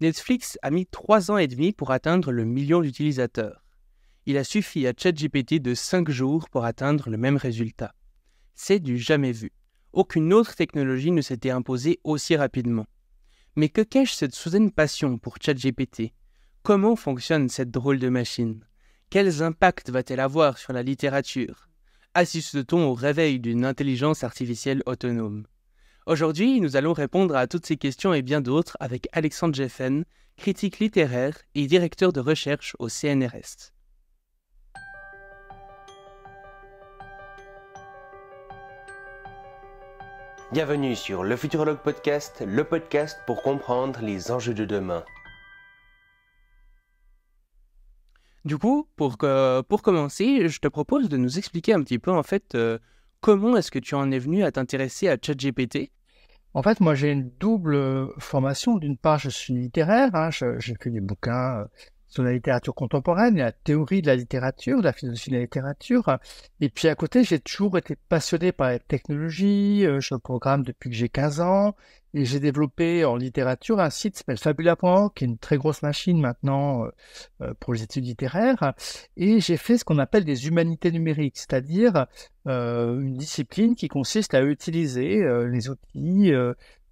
Netflix a mis 3 ans et demi pour atteindre le million d'utilisateurs. Il a suffi à ChatGPT de 5 jours pour atteindre le même résultat. C'est du jamais vu. Aucune autre technologie ne s'était imposée aussi rapidement. Mais que cache cette soudaine passion pour ChatGPT ? Comment fonctionne cette drôle de machine ? Quels impacts va-t-elle avoir sur la littérature ? Assiste-t-on au réveil d'une intelligence artificielle autonome ? Aujourd'hui, nous allons répondre à toutes ces questions et bien d'autres avec Alexandre Geffen, critique littéraire et directeur de recherche au CNRS. Bienvenue sur le Futurologue Podcast, le podcast pour comprendre les enjeux de demain. Du coup, pour commencer, je te propose de nous expliquer un petit peu comment est-ce que tu en es venu à t'intéresser à ChatGPT. En fait, moi, j'ai une double formation. D'une part, je suis littéraire, j'écris des bouquins sur la littérature contemporaine, la théorie de la littérature, la philosophie de la littérature. Et puis à côté, j'ai toujours été passionné par la technologie. Je programme depuis que j'ai 15 ans. Et j'ai développé en littérature un site qui s'appelle Fabula.org, qui est une très grosse machine maintenant pour les études littéraires. Et j'ai fait ce qu'on appelle des humanités numériques, c'est-à-dire une discipline qui consiste à utiliser les outils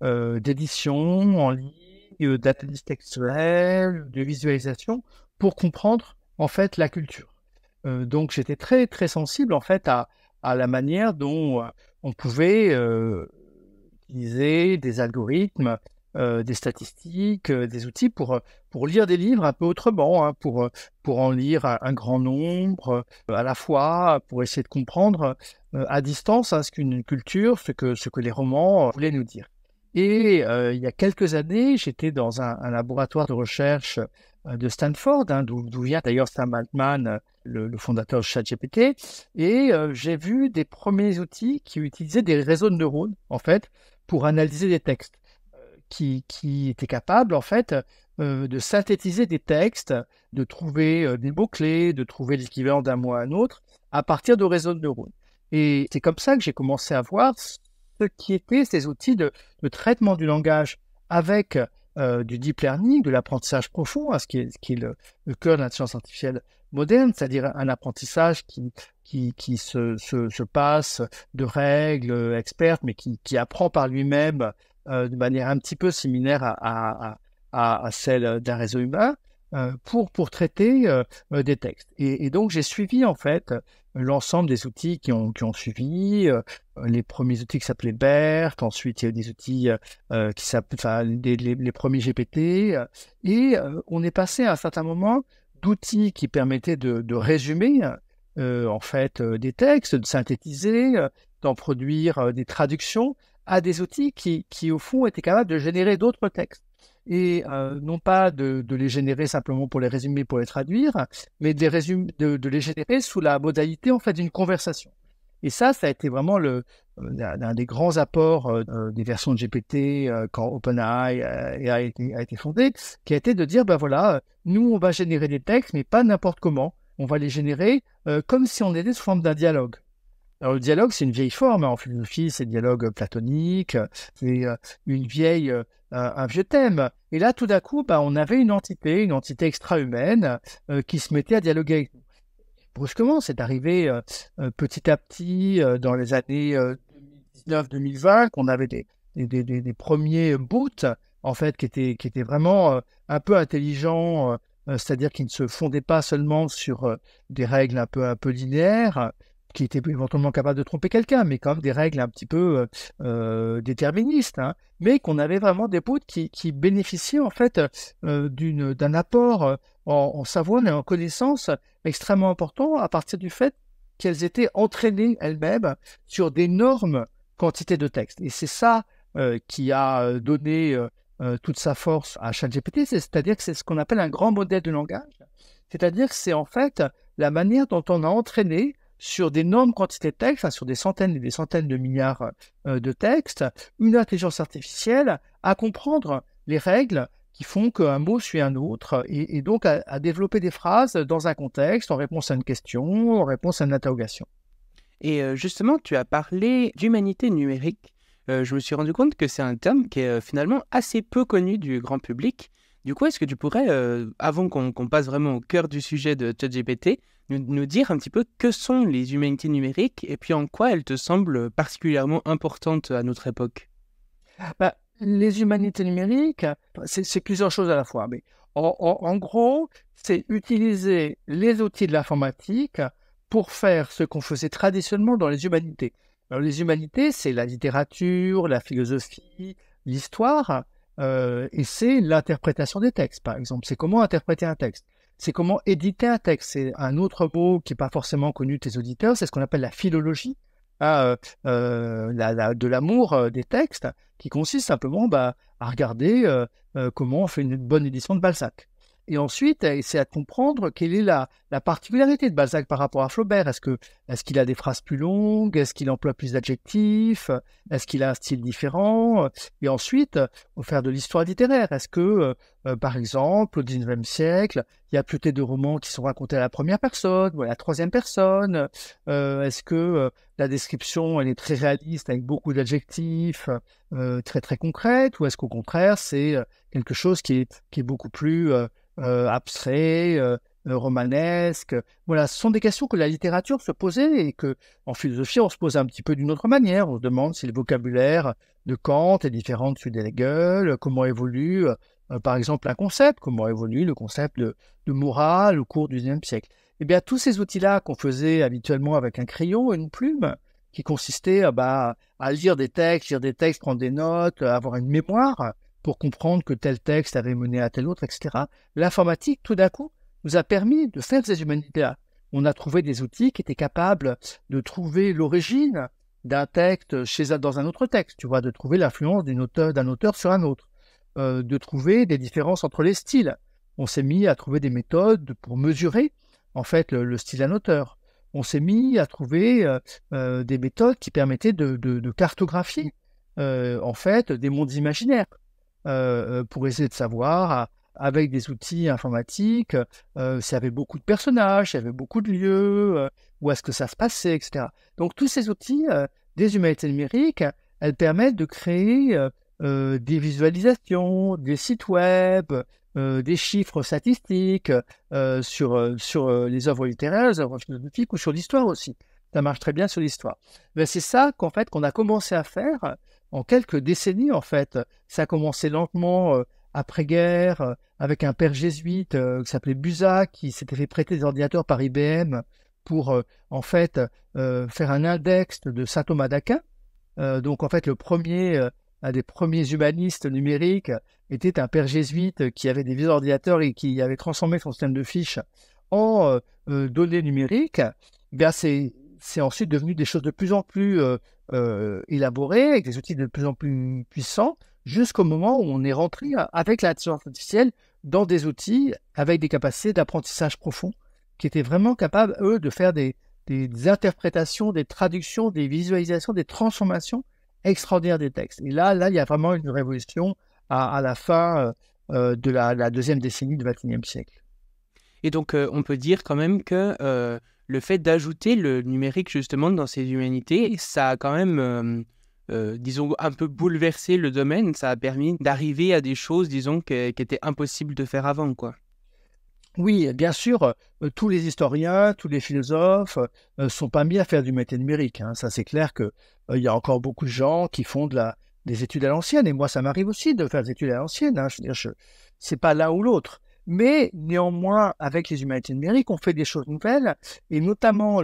d'édition en ligne, d'analyse textuelle, de visualisation pour comprendre en fait la culture. Donc j'étais très très sensible en fait à la manière dont on pouvait utiliser des algorithmes, des statistiques, des outils pour lire des livres un peu autrement, pour en lire un grand nombre à la fois, pour essayer de comprendre à distance ce qu'une culture, ce que les romans voulaient nous dire. Et il y a quelques années, j'étais dans un laboratoire de recherche de Stanford, d'où vient d'ailleurs Sam Altman, le fondateur de ChatGPT, et j'ai vu des premiers outils qui utilisaient des réseaux de neurones, en fait, pour analyser des textes, qui étaient capables, en fait, de synthétiser des textes, de trouver des mots-clés, de trouver l'équivalent d'un mot à un autre, à partir de réseaux de neurones. Et c'est comme ça que j'ai commencé à voir ce qui étaient ces outils de traitement du langage avec du deep learning, de l'apprentissage profond, ce qui est le cœur de l'intelligence artificielle moderne, c'est-à-dire un apprentissage qui se passe de règles expertes, mais qui apprend par lui-même de manière un petit peu similaire à celle d'un réseau humain, pour traiter des textes. Et donc, j'ai suivi, en fait, l'ensemble des outils qui ont suivi, les premiers outils qui s'appelaient BERT, ensuite, il y a eu des outils qui s'appellent, les premiers GPT, et on est passé à un certain moment d'outils qui permettaient de résumer, en fait, des textes, de synthétiser, d'en produire des traductions, à des outils qui, au fond, étaient capables de générer d'autres textes. Et non pas de les générer simplement pour les résumer, pour les traduire, mais de les générer sous la modalité en fait d'une conversation. Et ça a été vraiment un des grands apports des versions de GPT quand OpenAI a été fondé, qui a été de dire, ben voilà, nous on va générer des textes, mais pas n'importe comment. On va les générer comme si on était sous forme d'un dialogue. Alors, le dialogue, c'est une vieille forme. En philosophie, c'est le dialogue platonique, c'est un vieux thème. Et là, tout d'un coup, on avait une entité extra-humaine qui se mettait à dialoguer avec nous. Brusquement, c'est arrivé petit à petit dans les années 2019-2020 qu'on avait des premiers boots, en fait, qui étaient vraiment un peu intelligents, c'est-à-dire qui ne se fondaient pas seulement sur des règles un peu linéaires, qui étaient éventuellement capables de tromper quelqu'un, mais quand même des règles un petit peu déterministes, mais qu'on avait vraiment des bouts qui bénéficiaient en fait d'un apport en savoir et en connaissance extrêmement important à partir du fait qu'elles étaient entraînées elles-mêmes sur d'énormes quantités de textes. Et c'est ça qui a donné toute sa force à ChatGPT, c'est-à-dire que c'est ce qu'on appelle un grand modèle de langage, c'est-à-dire que c'est en fait la manière dont on a entraîné sur d'énormes quantités de textes, sur des centaines et des centaines de milliards de textes, une intelligence artificielle à comprendre les règles qui font qu'un mot suit un autre, et donc à développer des phrases dans un contexte, en réponse à une question, en réponse à une interrogation. Et justement, tu as parlé d'humanité numérique. Je me suis rendu compte que c'est un terme qui est finalement assez peu connu du grand public. Du coup, est-ce que tu pourrais, avant qu'on passe vraiment au cœur du sujet de ChatGPT, nous dire un petit peu que sont les humanités numériques et puis en quoi elles te semblent particulièrement importantes à notre époque? Les humanités numériques, c'est plusieurs choses à la fois. Mais en gros, c'est utiliser les outils de l'informatique pour faire ce qu'on faisait traditionnellement dans les humanités. Alors, les humanités, c'est la littérature, la philosophie, l'histoire, et c'est l'interprétation des textes, par exemple. C'est comment interpréter un texte. C'est comment éditer un texte. C'est un autre mot qui n'est pas forcément connu de tes auditeurs, c'est ce qu'on appelle la philologie, de l'amour des textes, qui consiste simplement à regarder comment on fait une bonne édition de Balzac. Et ensuite, essayer de comprendre quelle est la particularité de Balzac par rapport à Flaubert. Est-ce qu'il a des phrases plus longues? Est-ce qu'il emploie plus d'adjectifs? Est-ce qu'il a un style différent? Et ensuite, faire de l'histoire littéraire. Est-ce que, par exemple, au XIXe siècle, il y a plutôt de romans qui sont racontés à la première personne ou à la troisième personne? Est-ce que la description, elle est très réaliste avec beaucoup d'adjectifs, très très concrètes? Ou est-ce qu'au contraire, c'est quelque chose qui est beaucoup plus abstrait, romanesque? Voilà, ce sont des questions que la littérature se posait et que, en philosophie, on se pose un petit peu d'une autre manière. On se demande si le vocabulaire de Kant est différent de celui d'Hegel, comment évolue, par exemple, un concept, comment évolue le concept de morale au cours du XIXe siècle. Eh bien, tous ces outils-là qu'on faisait habituellement avec un crayon et une plume, qui consistaient à lire des textes, prendre des notes, avoir une mémoire pour comprendre que tel texte avait mené à tel autre, etc. L'informatique, tout d'un coup, nous a permis de faire ces humanités-là. On a trouvé des outils qui étaient capables de trouver l'origine d'un texte dans un autre texte, tu vois, de trouver l'influence d'un auteur sur un autre, de trouver des différences entre les styles. On s'est mis à trouver des méthodes pour mesurer, en fait, le style d'un auteur. On s'est mis à trouver des méthodes qui permettaient de cartographier, en fait, des mondes imaginaires. Pour essayer de savoir, avec des outils informatiques, s'il y avait beaucoup de personnages, s'il y avait beaucoup de lieux, où est-ce que ça se passait, etc. Donc tous ces outils des humanités numériques, elles permettent de créer des visualisations, des sites web, des chiffres statistiques sur les œuvres littéraires, les œuvres philosophiques ou sur l'histoire aussi. Ça marche très bien sur l'histoire. Mais c'est ça qu'on a commencé à faire en quelques décennies, en fait. Ça a commencé lentement après-guerre avec un père jésuite qui s'appelait Busa, qui s'était fait prêter des ordinateurs par IBM pour en fait faire un index de saint Thomas d'Aquin. Donc en fait un des premiers humanistes numériques était un père jésuite qui avait des vieux ordinateurs et qui avait transformé son système de fiches en données numériques. Bien, c'est ensuite devenu des choses de plus en plus élaborées, avec des outils de plus en plus puissants, jusqu'au moment où on est rentré avec l'intelligence artificielle dans des outils avec des capacités d'apprentissage profond, qui étaient vraiment capables, eux, de faire des interprétations, des traductions, des visualisations, des transformations extraordinaires des textes. Et là, il y a vraiment une révolution à la fin de la deuxième décennie du XXIe siècle. Et donc, on peut dire quand même que le fait d'ajouter le numérique justement dans ces humanités, ça a quand même, disons, un peu bouleversé le domaine. Ça a permis d'arriver à des choses, disons, qui étaient impossibles de faire avant, quoi. Oui, bien sûr, tous les historiens, tous les philosophes sont pas mis à faire du métier numérique. Hein. Ça, c'est clair que il y a encore beaucoup de gens qui font des études à l'ancienne. Et moi, ça m'arrive aussi de faire des études à l'ancienne. Hein. Je veux dire, c'est pas l'un ou l'autre. Mais néanmoins, avec les humanités numériques, on fait des choses nouvelles. Et notamment,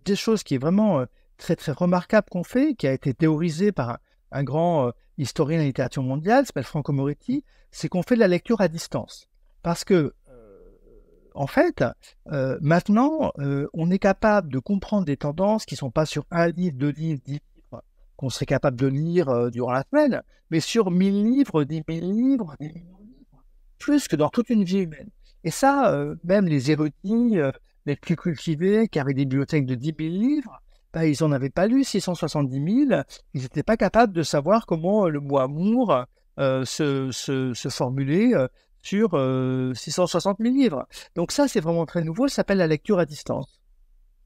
des choses qui est vraiment très, très remarquable qu'on fait, qui a été théorisé par un grand historien de la littérature mondiale, s'appelle Franco Moretti, c'est qu'on fait de la lecture à distance. Parce que en fait, maintenant, on est capable de comprendre des tendances qui ne sont pas sur un livre, 2 livres, 10 livres, qu'on serait capable de lire durant la semaine, mais sur 1000 livres, 10 000 livres, 10 millions de livres, plus que dans toute une vie humaine. Et ça, même les érudits les plus cultivés, qui avaient des bibliothèques de 10 000 livres, ils n'en avaient pas lu 670 000, ils n'étaient pas capables de savoir comment le mot amour se formulait sur 660 000 livres. Donc ça, c'est vraiment très nouveau, ça s'appelle la lecture à distance.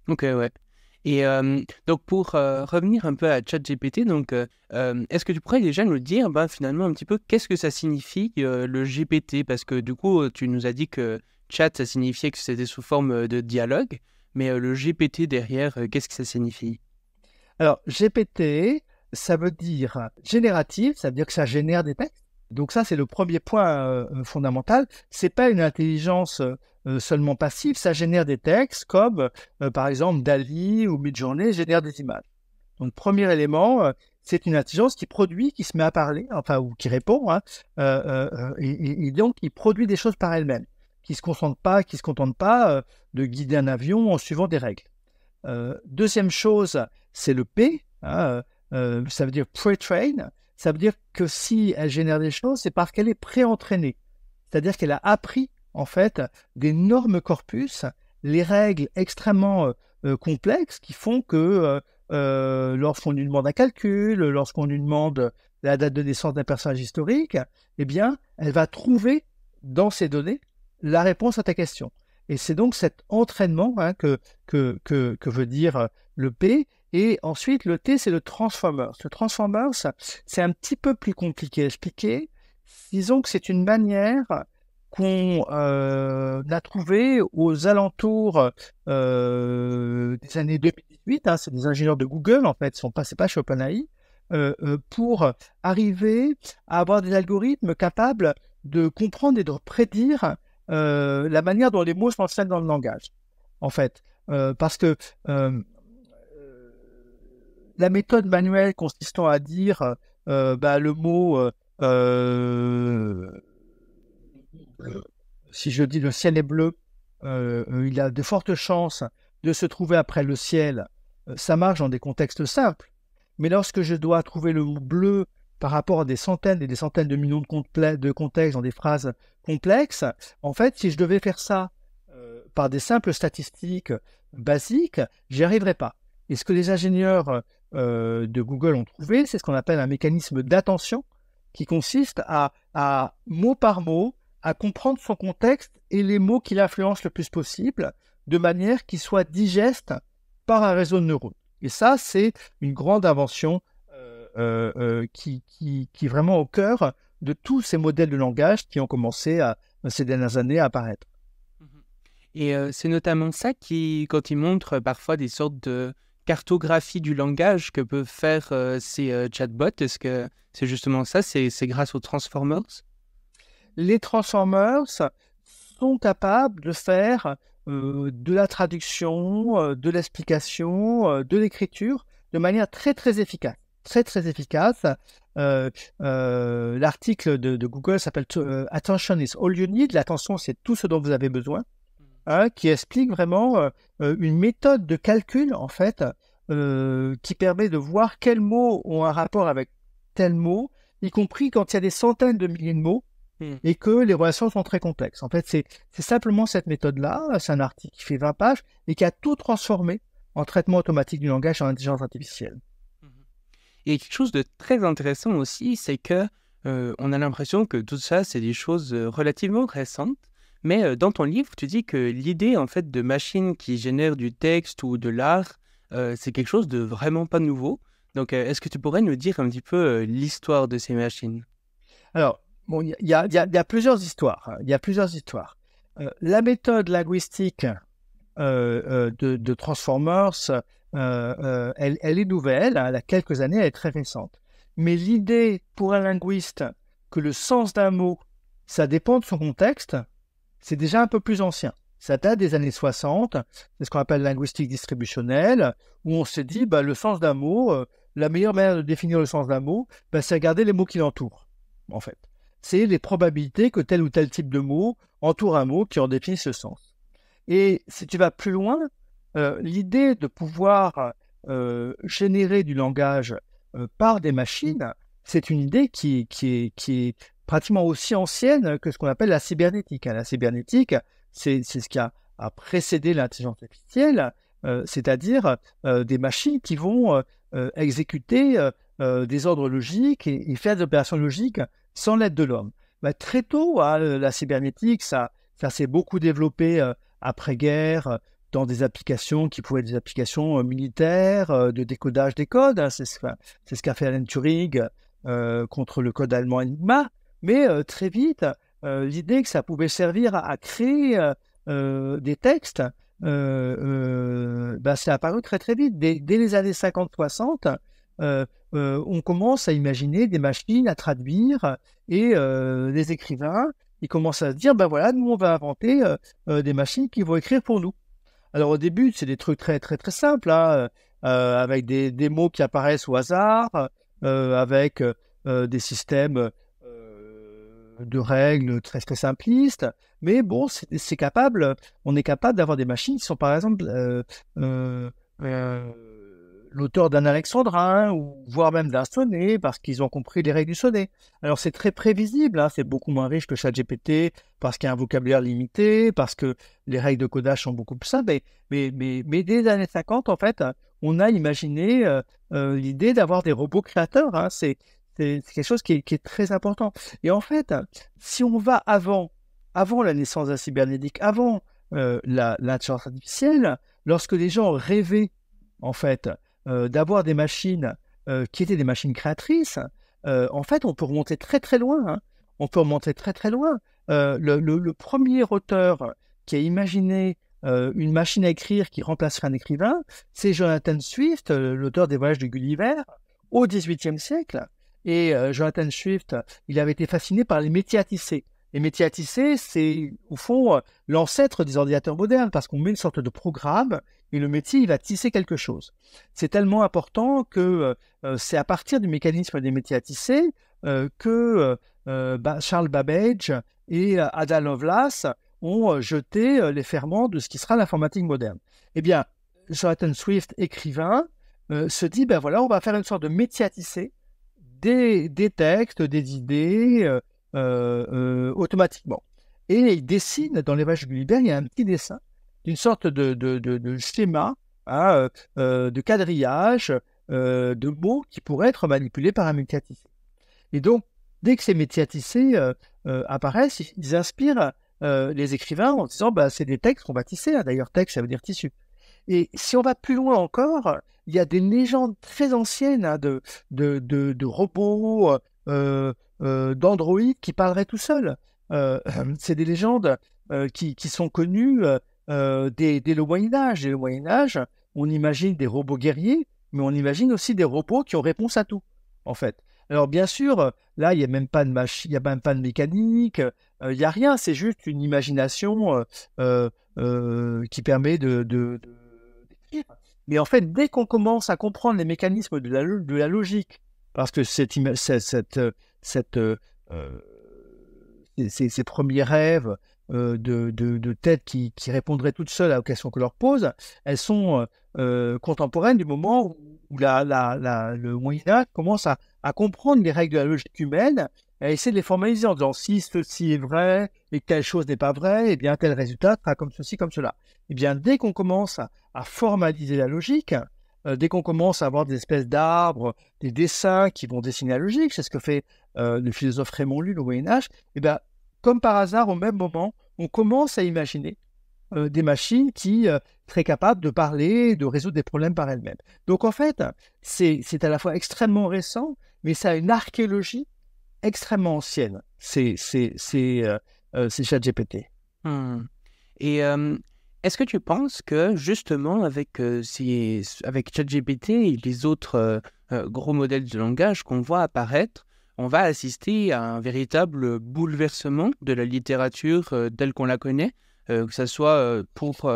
Ok, ouais. Et donc pour revenir un peu à ChatGPT, donc est-ce que tu pourrais déjà nous dire finalement un petit peu qu'est-ce que ça signifie le GPT? Parce que du coup, tu nous as dit que chat, ça signifiait que c'était sous forme de dialogue, mais le GPT derrière, qu'est-ce que ça signifie? Alors, GPT, ça veut dire génératif, ça veut dire que ça génère des textes. Donc ça, c'est le premier point fondamental. C'est pas une intelligence seulement passive, ça génère des textes comme, par exemple, DALL-E ou Midjourney génère des images. Donc, premier élément, c'est une intelligence qui produit, qui se met à parler, enfin, ou qui répond, hein, et donc qui produit des choses par elle-même, qui se contente pas de guider un avion en suivant des règles. Deuxième chose, c'est le P, hein, ça veut dire pre-train, ça veut dire que si elle génère des choses, c'est parce qu'elle est pré-entraînée, c'est-à-dire qu'elle a appris en fait d'énormes corpus, les règles extrêmement complexes qui font que lorsqu'on lui demande un calcul, lorsqu'on lui demande la date de naissance d'un personnage historique, eh bien, elle va trouver dans ces données la réponse à ta question. Et c'est donc cet entraînement que veut dire le P. Et ensuite, le T, c'est le transformer. Le transformer, c'est un petit peu plus compliqué à expliquer. Disons que c'est une manière qu'on a trouvée aux alentours des années 2018. C'est des ingénieurs de Google, en fait, c'est pas chez OpenAI, pour arriver à avoir des algorithmes capables de comprendre et de prédire la manière dont les mots s'enchaînent dans le langage, en fait. Parce que la méthode manuelle consistant à dire le mot, si je dis le ciel est bleu, il a de fortes chances de se trouver après le ciel. Ça marche dans des contextes simples. Mais lorsque je dois trouver le mot bleu par rapport à des centaines et des centaines de millions de contextes dans des phrases complexes, en fait, si je devais faire ça par des simples statistiques basiques, j'y arriverais pas. Et ce que les ingénieurs de Google ont trouvé, c'est ce qu'on appelle un mécanisme d'attention qui consiste à mot par mot, à comprendre son contexte et les mots qui l'influencent le plus possible, de manière qu'ils soient digestes par un réseau de neurones. Et ça, c'est une grande invention qui est vraiment au cœur de tous ces modèles de langage qui ont commencé ces dernières années à apparaître. Et c'est notamment ça qui, quand ils montrent parfois des sortes de cartographie du langage que peuvent faire ces chatbots, est-ce que c'est justement ça, c'est grâce aux transformers? Les transformers sont capables de faire de la traduction, de l'explication, de l'écriture de manière très très efficace. Très très efficace. L'article de Google s'appelle Attention is all you need. L'attention, c'est tout ce dont vous avez besoin. Qui explique vraiment une méthode de calcul, en fait, qui permet de voir quels mots ont un rapport avec tel mot, y compris quand il y a des centaines de milliers de mots, et que les relations sont très complexes. En fait, c'est simplement cette méthode-là, c'est un article qui fait 20 pages, et qui a tout transformé en traitement automatique du langage en intelligence artificielle. Et quelque chose de très intéressant aussi, c'est que on a l'impression que tout ça, c'est des choses relativement récentes. Mais dans ton livre, tu dis que l'idée en fait de machines qui génèrent du texte ou de l'art, c'est quelque chose de vraiment pas nouveau. Donc, est-ce que tu pourrais nous dire un petit peu l'histoire de ces machines? Alors, bon, il y a plusieurs histoires. Il y a plusieurs histoires. La méthode linguistique de Transformers, elle est nouvelle. Elle a quelques années, elle est très récente. Mais l'idée pour un linguiste que le sens d'un mot, ça dépend de son contexte, c'est déjà un peu plus ancien. Ça date des années 60, c'est ce qu'on appelle linguistique distributionnelle, où on s'est dit, le sens d'un mot, la meilleure manière de définir le sens d'un mot, c'est regarder les mots qui l'entourent, en fait. C'est les probabilités que tel ou tel type de mot entoure un mot qui en définit ce sens. Et si tu vas plus loin, l'idée de pouvoir générer du langage par des machines, c'est une idée qui est pratiquement aussi ancienne que ce qu'on appelle la cybernétique. La cybernétique, c'est ce qui a précédé l'intelligence artificielle, c'est-à-dire des machines qui vont exécuter des ordres logiques et faire des opérations logiques sans l'aide de l'homme. Très tôt, la cybernétique, ça s'est beaucoup développé après-guerre dans des applications qui pouvaient être des applications militaires, de décodage des codes. Hein. C'est ce qu'a fait Alan Turing contre le code allemand Enigma. Mais très vite, l'idée que ça pouvait servir à créer des textes, c'est apparu très très vite. Dès les années 50-60, on commence à imaginer des machines à traduire et les écrivains, ils commencent à se dire, voilà, nous on va inventer des machines qui vont écrire pour nous. Alors au début, c'est des trucs très très très simples, hein, avec des mots qui apparaissent au hasard, avec des systèmes de règles très très simplistes, mais bon, c'est capable, on est capable d'avoir des machines qui sont par exemple l'auteur d'un alexandrin, ou voire même d'un sonnet, parce qu'ils ont compris les règles du sonnet. Alors c'est très prévisible, hein, c'est beaucoup moins riche que ChatGPT, parce qu'il y a un vocabulaire limité, parce que les règles de codage sont beaucoup plus simples, mais dès les années 50, en fait, on a imaginé l'idée d'avoir des robots créateurs, hein, c'est quelque chose qui est très important. Et en fait, si on va avant la naissance de la cybernétique, avant l'intelligence artificielle, lorsque les gens rêvaient, en fait, d'avoir des machines qui étaient des machines créatrices, en fait, on peut remonter très très loin. Hein. On peut remonter très très loin. Le premier auteur qui a imaginé une machine à écrire qui remplacerait un écrivain, c'est Jonathan Swift, l'auteur des Voyages de Gulliver, au XVIIIe siècle. Et Jonathan Swift, il avait été fasciné par les métiers à tisser. Les métiers à tisser, c'est au fond l'ancêtre des ordinateurs modernes, parce qu'on met une sorte de programme et le métier, il va tisser quelque chose. C'est tellement important que c'est à partir du mécanisme des métiers à tisser que Charles Babbage et Ada Lovelace ont jeté les ferments de ce qui sera l'informatique moderne. Eh bien, Jonathan Swift, écrivain, se dit, voilà, on va faire une sorte de métier à tisser, des textes, des idées automatiquement. Et il dessine dans les Voyages de Gulliver, il y a un petit dessin d'une sorte de schéma, hein, de quadrillage, de mots qui pourraient être manipulés par un métier à tisser. Et donc, dès que ces métiers à tisser apparaissent, ils inspirent les écrivains en disant c'est des textes qu'on va tisser. Hein. D'ailleurs, texte, ça veut dire tissu. Et si on va plus loin encore, il y a des légendes très anciennes, hein, de robots, d'androïdes qui parleraient tout seuls. C'est des légendes qui sont connues dès le Moyen-Âge. Dès le Moyen-Âge, on imagine des robots guerriers, mais on imagine aussi des robots qui ont réponse à tout, en fait. Alors bien sûr, là, il n'y a même pas de machine, il n'y a même pas de mécanique, il n'y a rien, c'est juste une imagination qui permet d'écrire. Mais en fait, dès qu'on commence à comprendre les mécanismes de la logique, parce que ces premiers rêves de têtes qui répondraient toutes seules aux questions que leur pose, elles sont contemporaines du moment où le Moyen-Âge commence à comprendre les règles de la logique humaine, et à essayer de les formaliser en disant si ceci est vrai et telle chose n'est pas vraie, eh bien tel résultat sera comme ceci, comme cela. Eh bien, dès qu'on commence à formaliser la logique, dès qu'on commence à avoir des espèces d'arbres, des dessins qui vont dessiner la logique, c'est ce que fait le philosophe Raymond Lull au Moyen-Âge, eh bien, comme par hasard, au même moment, on commence à imaginer des machines qui seraient capables de parler, de résoudre des problèmes par elles-mêmes. Donc en fait, c'est à la fois extrêmement récent, mais ça a une archéologie extrêmement ancienne. C'est ChatGPT. Et est-ce que tu penses que justement avec ChatGPT et les autres gros modèles de langage qu'on voit apparaître, on va assister à un véritable bouleversement de la littérature telle qu'on la connaît, que ce soit pour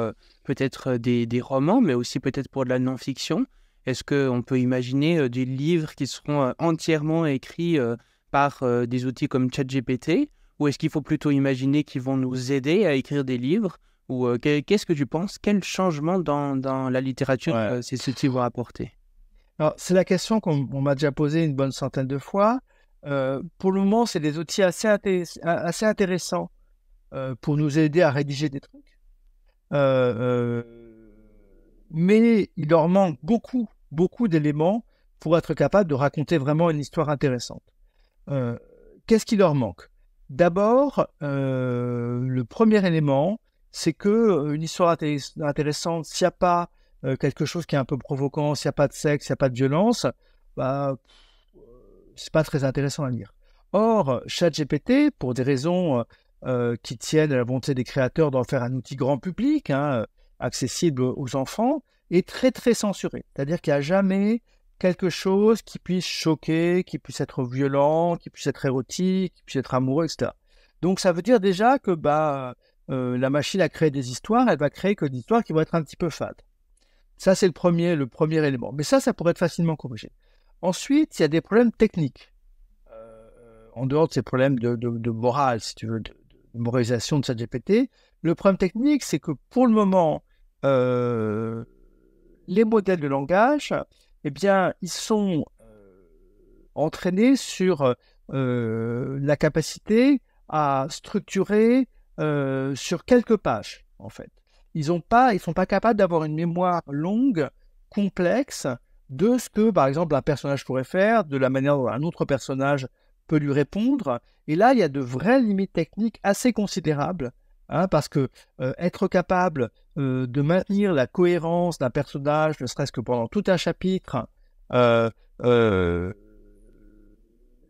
peut-être des romans, mais aussi peut-être pour de la non-fiction? Est-ce qu'on peut imaginer des livres qui seront entièrement écrits par des outils comme ChatGPT, ou est-ce qu'il faut plutôt imaginer qu'ils vont nous aider à écrire des livres? Ou qu'est-ce que tu penses? Quel changement dans la littérature ces outils vont apporter? Alors, c'est la question qu'on m'a déjà posée une bonne centaine de fois. Pour le moment, c'est des outils assez intéressants pour nous aider à rédiger des trucs. Mais il leur manque beaucoup d'éléments pour être capable de raconter vraiment une histoire intéressante. Qu'est-ce qui leur manque? D'abord, le premier élément, c'est que une histoire intéressante, s'il n'y a pas quelque chose qui est un peu provoquant, s'il n'y a pas de sexe, s'il n'y a pas de violence, bah, c'est pas très intéressant à lire. Or, ChatGPT, pour des raisons qui tiennent à la volonté des créateurs d'en faire un outil grand public, accessible aux enfants, est très très censuré. C'est-à-dire qu'il n'y a jamais quelque chose qui puisse choquer, qui puisse être violent, qui puisse être érotique, qui puisse être amoureux, etc. Donc ça veut dire déjà que la machine a créé des histoires, elle va créer que des histoires qui vont être un petit peu fades. Ça, c'est le premier élément. Mais ça pourrait être facilement corrigé. Ensuite, il y a des problèmes techniques. En dehors de ces problèmes de morale, si tu veux, de moralisation de ChatGPT, le problème technique, c'est que pour le moment, les modèles de langage, eh bien, ils sont entraînés sur la capacité à structurer sur quelques pages, en fait. Ils sont pas capables d'avoir une mémoire longue, complexe, de ce que, par exemple, un personnage pourrait faire, de la manière dont un autre personnage peut lui répondre. Et là, il y a de vraies limites techniques assez considérables, parce que être capable de maintenir la cohérence d'un personnage, ne serait-ce que pendant tout un chapitre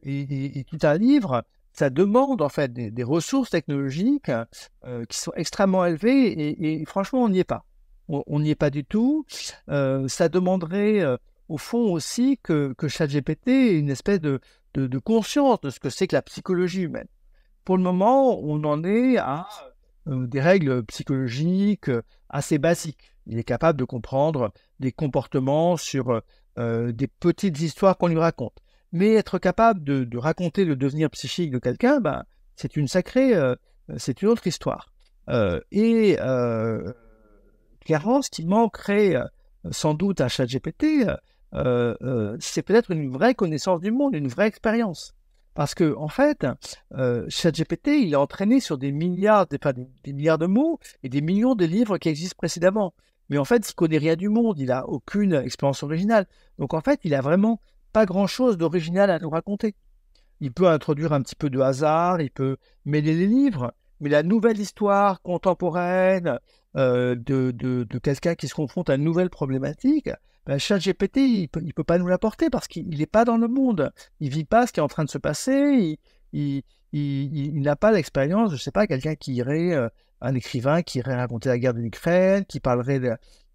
et tout un livre, ça demande en fait des ressources technologiques qui sont extrêmement élevées et franchement, on n'y est pas. On n'y est pas du tout. Ça demanderait au fond aussi que ChatGPT ait une espèce de conscience de ce que c'est que la psychologie humaine. Pour le moment, on en est à des règles psychologiques assez basiques. Il est capable de comprendre des comportements sur des petites histoires qu'on lui raconte. Mais être capable de raconter le devenir psychique de quelqu'un, c'est c'est une autre histoire. Clairement, ce qui manquerait sans doute à ChatGPT, c'est peut-être une vraie connaissance du monde, une vraie expérience. Parce que, en fait, ChatGPT, il est entraîné sur des milliards de mots et des millions de livres qui existent précédemment. Mais en fait, il ne connaît rien du monde, il n'a aucune expérience originale. Donc, en fait, il a vraiment pas grand-chose d'original à nous raconter. Il peut introduire un petit peu de hasard, il peut mêler les livres, mais la nouvelle histoire contemporaine de quelqu'un qui se confronte à une nouvelle problématique, ChatGPT, il peut pas nous l'apporter parce qu'il n'est pas dans le monde. Il vit pas ce qui est en train de se passer. Il n'a pas l'expérience, je sais pas, quelqu'un qui irait, un écrivain qui irait raconter la guerre de l'Ukraine, qui parlerait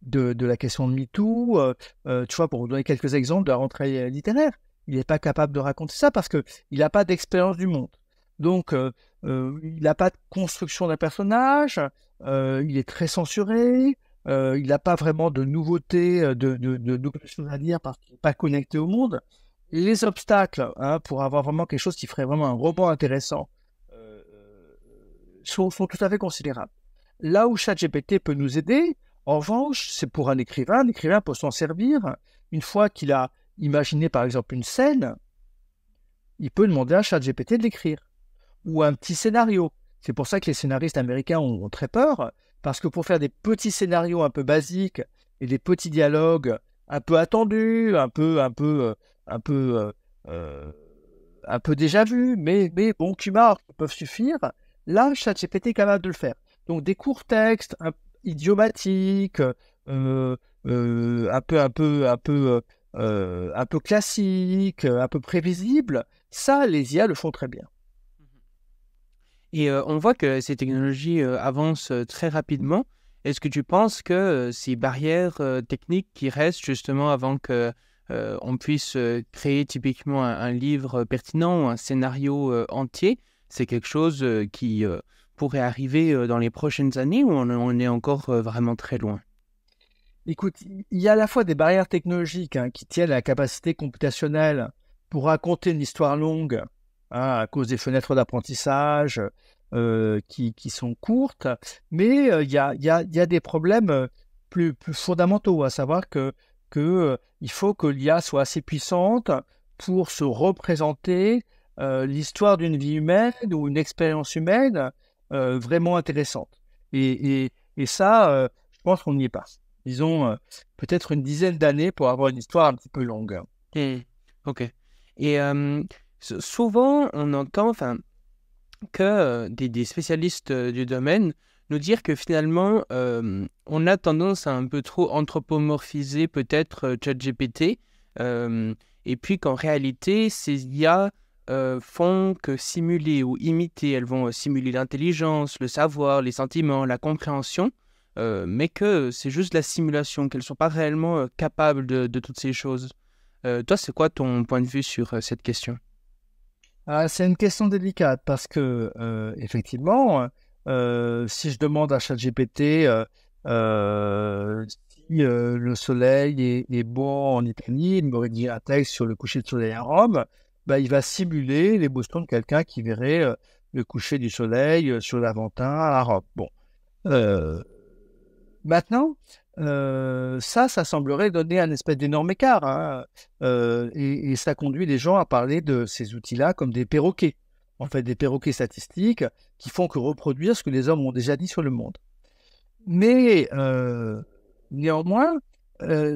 de la question de MeToo, tu vois, pour vous donner quelques exemples de la rentrée littéraire. Il n'est pas capable de raconter ça parce qu'il n'a pas d'expérience du monde. Donc, il n'a pas de construction d'un personnage, il est très censuré, il n'a pas vraiment de nouveautés, de nouvelles choses à dire parce qu'il n'est pas connecté au monde. Les obstacles pour avoir vraiment quelque chose qui ferait vraiment un roman intéressant sont tout à fait considérables. Là où ChatGPT peut nous aider, en revanche, c'est pour un écrivain. Un écrivain peut s'en servir une fois qu'il a imaginé par exemple une scène, il peut demander à ChatGPT de l'écrire. Ou un petit scénario. C'est pour ça que les scénaristes américains ont très peur, parce que pour faire des petits scénarios un peu basiques et des petits dialogues un peu attendus, un peu déjà vus, mais bon, qui marchent, qui peuvent suffire, là, ChatGPT est capable de le faire. Donc des courts textes idiomatiques, un peu classiques, un peu prévisibles, ça, les IA le font très bien. Et on voit que ces technologies avancent très rapidement. Est-ce que tu penses que ces barrières techniques qui restent justement avant que on puisse créer typiquement un livre pertinent ou un scénario entier, c'est quelque chose qui pourrait arriver dans les prochaines années ou on est encore vraiment très loin? Écoute, il y a à la fois des barrières technologiques qui tiennent à la capacité computationnelle pour raconter une histoire longue à cause des fenêtres d'apprentissage qui sont courtes, mais il y a des problèmes plus fondamentaux, à savoir que il faut que l'IA soit assez puissante pour se représenter l'histoire d'une vie humaine ou une expérience humaine vraiment intéressante. Et ça, je pense qu'on n'y est pas. Disons, peut-être une dizaine d'années pour avoir une histoire un petit peu longue. Ok. Et souvent, on entend que des spécialistes du domaine nous dire que finalement, on a tendance à un peu trop anthropomorphiser peut-être ChatGPT, et puis qu'en réalité, ces IA font que simuler ou imiter, elles vont simuler l'intelligence, le savoir, les sentiments, la compréhension, mais que c'est juste la simulation, qu'elles ne sont pas réellement capables de toutes ces choses. Toi, c'est quoi ton point de vue sur cette question? C'est une question délicate parce que, effectivement, si je demande à ChatGPT si le soleil est beau en Italie, il me rédige un texte sur le coucher de soleil à Rome, bah, il va simuler l'émotion de quelqu'un qui verrait le coucher du soleil sur l'Aventin à Rome. Bon. Euh, Maintenant, ça semblerait donner un espèce d'énorme écart, hein, et ça conduit les gens à parler de ces outils-là comme des perroquets, en fait des perroquets statistiques qui font que reproduire ce que les hommes ont déjà dit sur le monde. Mais néanmoins,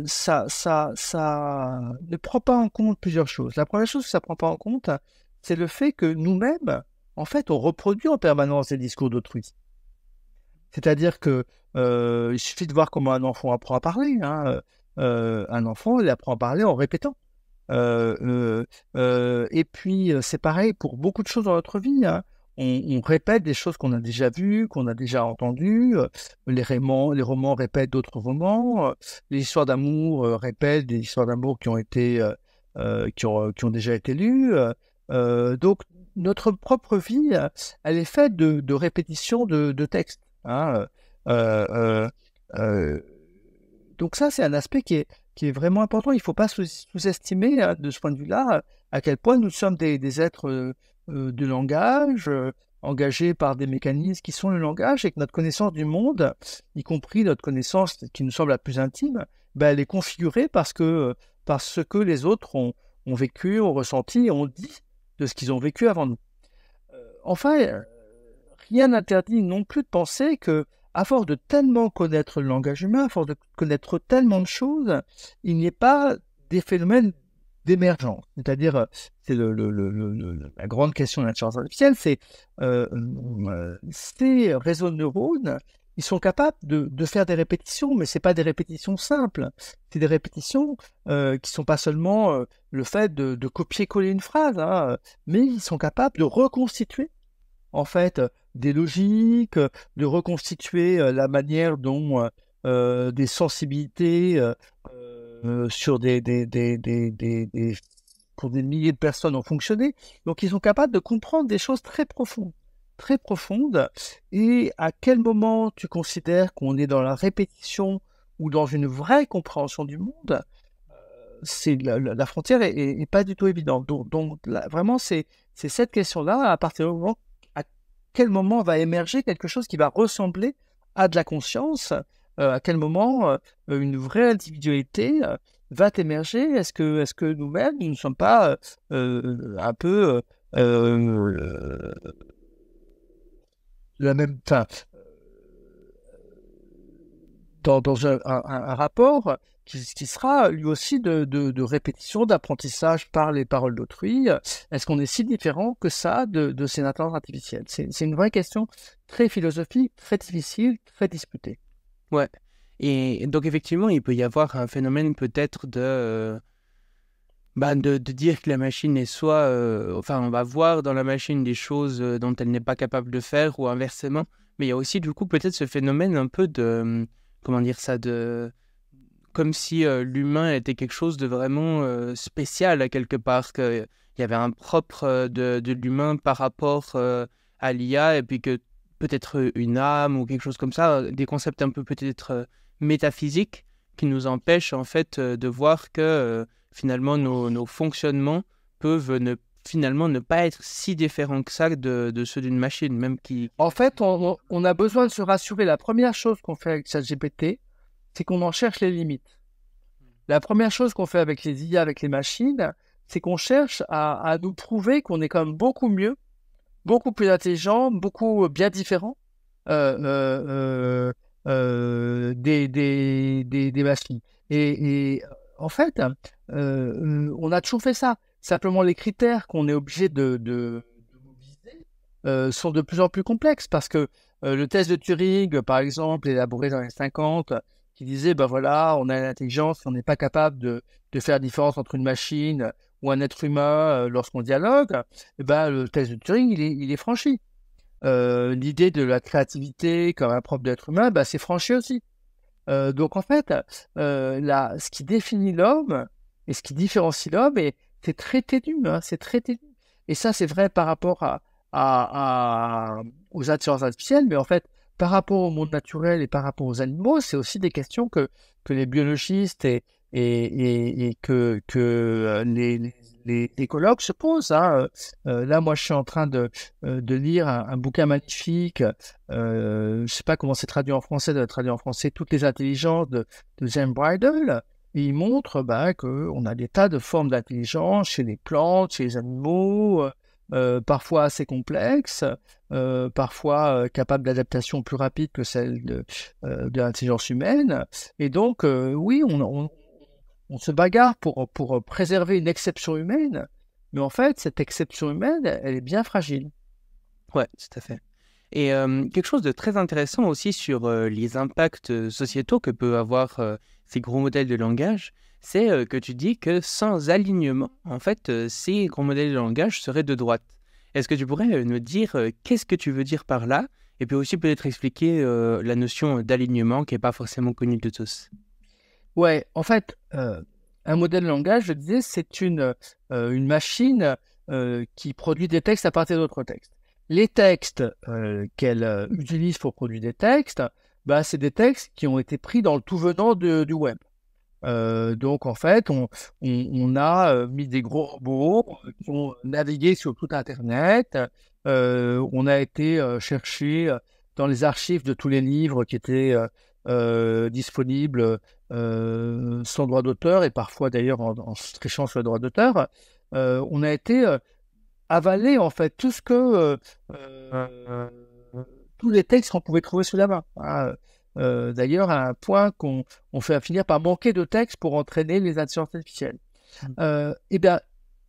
ça ne prend pas en compte plusieurs choses. La première chose que ça ne prend pas en compte, c'est le fait que nous-mêmes, en fait, on reproduit en permanence les discours d'autrui. C'est-à-dire que il suffit de voir comment un enfant apprend à parler, hein. Un enfant, il apprend à parler en répétant. Et puis, c'est pareil pour beaucoup de choses dans notre vie, hein. On répète des choses qu'on a déjà vues, qu'on a déjà entendues. Les romans répètent d'autres romans. Les histoires d'amour répètent des histoires d'amour qui ont été, qui ont déjà été lues. Donc, notre propre vie, elle est faite de répétitions de textes, hein. Euh, euh, euh, donc ça, c'est un aspect qui est vraiment important. Il ne faut pas sous-estimer, hein, de ce point de vue-là, à quel point nous sommes des êtres de langage, engagés par des mécanismes qui sont le langage, et que notre connaissance du monde, y compris notre connaissance qui nous semble la plus intime, ben, elle est configurée parce que les autres ont vécu, ont ressenti et ont dit de ce qu'ils ont vécu avant nous. Enfin, rien n'interdit non plus de penser que, à force de tellement connaître le langage humain, à force de connaître tellement de choses, il n'y ait pas des phénomènes d'émergence. C'est-à-dire, c'est la grande question de l'intelligence artificielle, c'est ces réseaux de neurones, ils sont capables de faire des répétitions, mais ce n'est pas des répétitions simples. C'est des répétitions qui ne sont pas seulement le fait de copier-coller une phrase, hein, mais ils sont capables de reconstituer en fait des logiques, de reconstituer la manière dont des sensibilités sur pour des milliers de personnes ont fonctionné. Donc ils sont capables de comprendre des choses très profondes. Et à quel moment tu considères qu'on est dans la répétition ou dans une vraie compréhension du monde, c'est la frontière est pas du tout évidente. Donc là, vraiment, c'est cette question-là, à partir du moment à quel moment va émerger quelque chose qui va ressembler à de la conscience, à quel moment une vraie individualité va émerger. Est-ce que nous-mêmes, nous ne sommes pas un peu la même, enfin, dans un rapport qui sera lui aussi de répétition, d'apprentissage par les paroles d'autrui. Est-ce qu'on est si différent que ça de ces intelligences artificielles? C'est une vraie question très philosophique, très difficile, très disputée. Ouais. Et donc effectivement, il peut y avoir un phénomène peut-être de dire que la machine est soit... enfin, on va voir dans la machine des choses dont elle n'est pas capable de faire, ou inversement. Mais il y a aussi du coup peut-être ce phénomène un peu de... comment dire ça, comme si l'humain était quelque chose de vraiment spécial à quelque part, qu'il y avait un propre de l'humain par rapport à l'IA, et puis que peut-être une âme ou quelque chose comme ça, des concepts un peu peut-être métaphysiques qui nous empêchent en fait de voir que finalement nos fonctionnements peuvent finalement ne pas être si différents que ça de ceux d'une machine, même qui... En fait, on a besoin de se rassurer. La première chose qu'on fait avec ChatGPT, c'est qu'on en cherche les limites. La première chose qu'on fait avec les IA, avec les machines, c'est qu'on cherche à nous prouver qu'on est quand même beaucoup mieux, beaucoup plus intelligent, beaucoup bien différent des machines. Et en fait, on a toujours fait ça. Simplement, les critères qu'on est obligé de mobiliser sont de plus en plus complexes parce que le test de Turing, par exemple, élaboré dans les 50, qui disait, ben voilà, on a l'intelligence, on n'est pas capable de faire la différence entre une machine ou un être humain lorsqu'on dialogue, et ben, le test de Turing, il est franchi. L'idée de la créativité comme un propre de l'être humain, ben, c'est franchi aussi. Donc en fait, ce qui définit l'homme et ce qui différencie l'homme, c'est très ténu, hein, c'est très ténu. Et ça, c'est vrai par rapport aux intelligences artificielles, mais en fait, par rapport au monde naturel et par rapport aux animaux, c'est aussi des questions que les biologistes et que les écologues se posent. Hein. Là, moi, je suis en train de lire un bouquin magnifique. Je ne sais pas comment c'est traduit en français, Toutes les intelligences de James Bridle. Et il montre qu'on a des tas de formes d'intelligence chez les plantes, chez les animaux, parfois assez complexes, parfois capables d'adaptation plus rapide que celle de l'intelligence humaine. Et donc, oui, on se bagarre pour préserver une exception humaine, mais en fait, cette exception humaine, elle est bien fragile. Ouais, tout à fait. Et quelque chose de très intéressant aussi sur les impacts sociétaux que peuvent avoir ces gros modèles de langage, c'est que tu dis que sans alignement, en fait, ces gros modèles de langage seraient de droite. Est-ce que tu pourrais nous dire qu'est-ce que tu veux dire par là? Et puis aussi peut-être expliquer la notion d'alignement qui n'est pas forcément connue de tous. Ouais, en fait, un modèle de langage, je disais, c'est une machine qui produit des textes à partir d'autres textes. Les textes qu'elle utilise pour produire des textes, c'est des textes qui ont été pris dans le tout venant du web. Donc en fait, on a mis des gros robots qui ont navigué sur tout Internet. On a été chercher dans les archives de tous les livres qui étaient disponibles sans droit d'auteur et parfois d'ailleurs en trichant sur le droit d'auteur. On a été avaler en fait tout ce que tous les textes qu'on pouvait trouver sous la main. Hein. D'ailleurs, à un point qu'on fait finir par manquer de textes pour entraîner les intelligences artificielles. Et bien,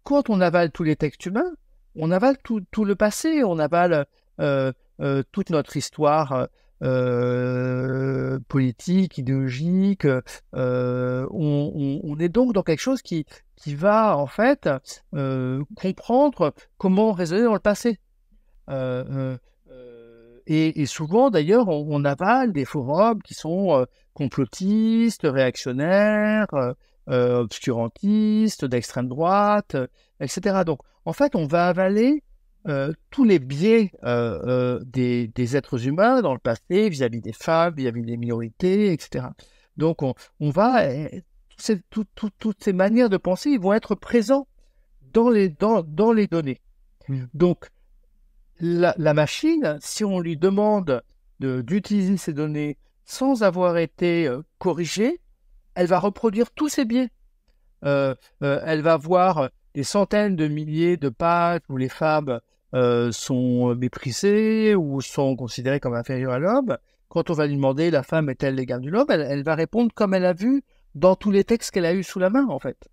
quand on avale tous les textes humains, on avale tout le passé, on avale toute notre histoire politique, idéologique. On est donc dans quelque chose qui va en fait comprendre comment raisonner dans le passé. Et souvent, d'ailleurs, on avale des forums qui sont complotistes, réactionnaires, obscurantistes, d'extrême droite, etc. Donc, en fait, on va avaler tous les biais des êtres humains dans le passé, vis-à-vis des femmes, vis-à-vis des minorités, etc. Donc, on va... toutes ces manières de penser, ils vont être présents dans les données. Donc, la machine, si on lui demande d'utiliser ces données sans avoir été corrigée, elle va reproduire tous ces biais. Elle va voir des centaines de milliers de pages où les femmes sont méprisées ou sont considérées comme inférieures à l'homme. Quand on va lui demander « la femme est-elle l'égale de l'homme ?», elle va répondre comme elle a vu dans tous les textes qu'elle a eus sous la main, en fait.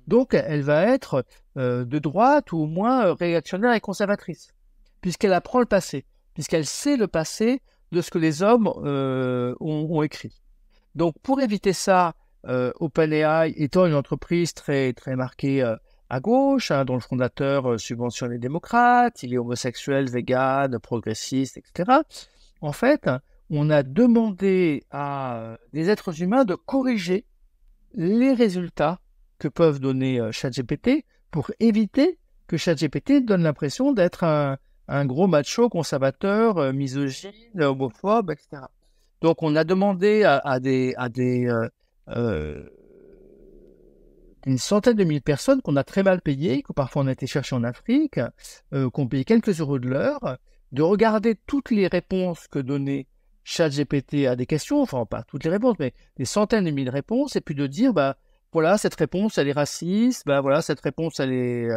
Donc, elle va être de droite ou au moins réactionnaire et conservatrice, puisqu'elle apprend le passé, puisqu'elle sait le passé de ce que les hommes ont écrit. Donc, pour éviter ça, OpenAI étant une entreprise très, très marquée à gauche, dont le fondateur subventionne les démocrates, il est homosexuel, vegan, progressiste, etc. En fait, on a demandé à des êtres humains de corriger les résultats que peuvent donner ChatGPT pour éviter que ChatGPT donne l'impression d'être un gros macho conservateur, misogyne, homophobe, etc. Donc, on a demandé à une centaine de mille personnes qu'on a très mal payées, que parfois on a été chercher en Afrique, qu'on payait quelques euros de l'heure, de regarder toutes les réponses que donnait ChatGPT à des questions, enfin pas toutes les réponses, mais des centaines de mille réponses, et puis de dire, voilà, cette réponse, elle est raciste, voilà, cette réponse, elle est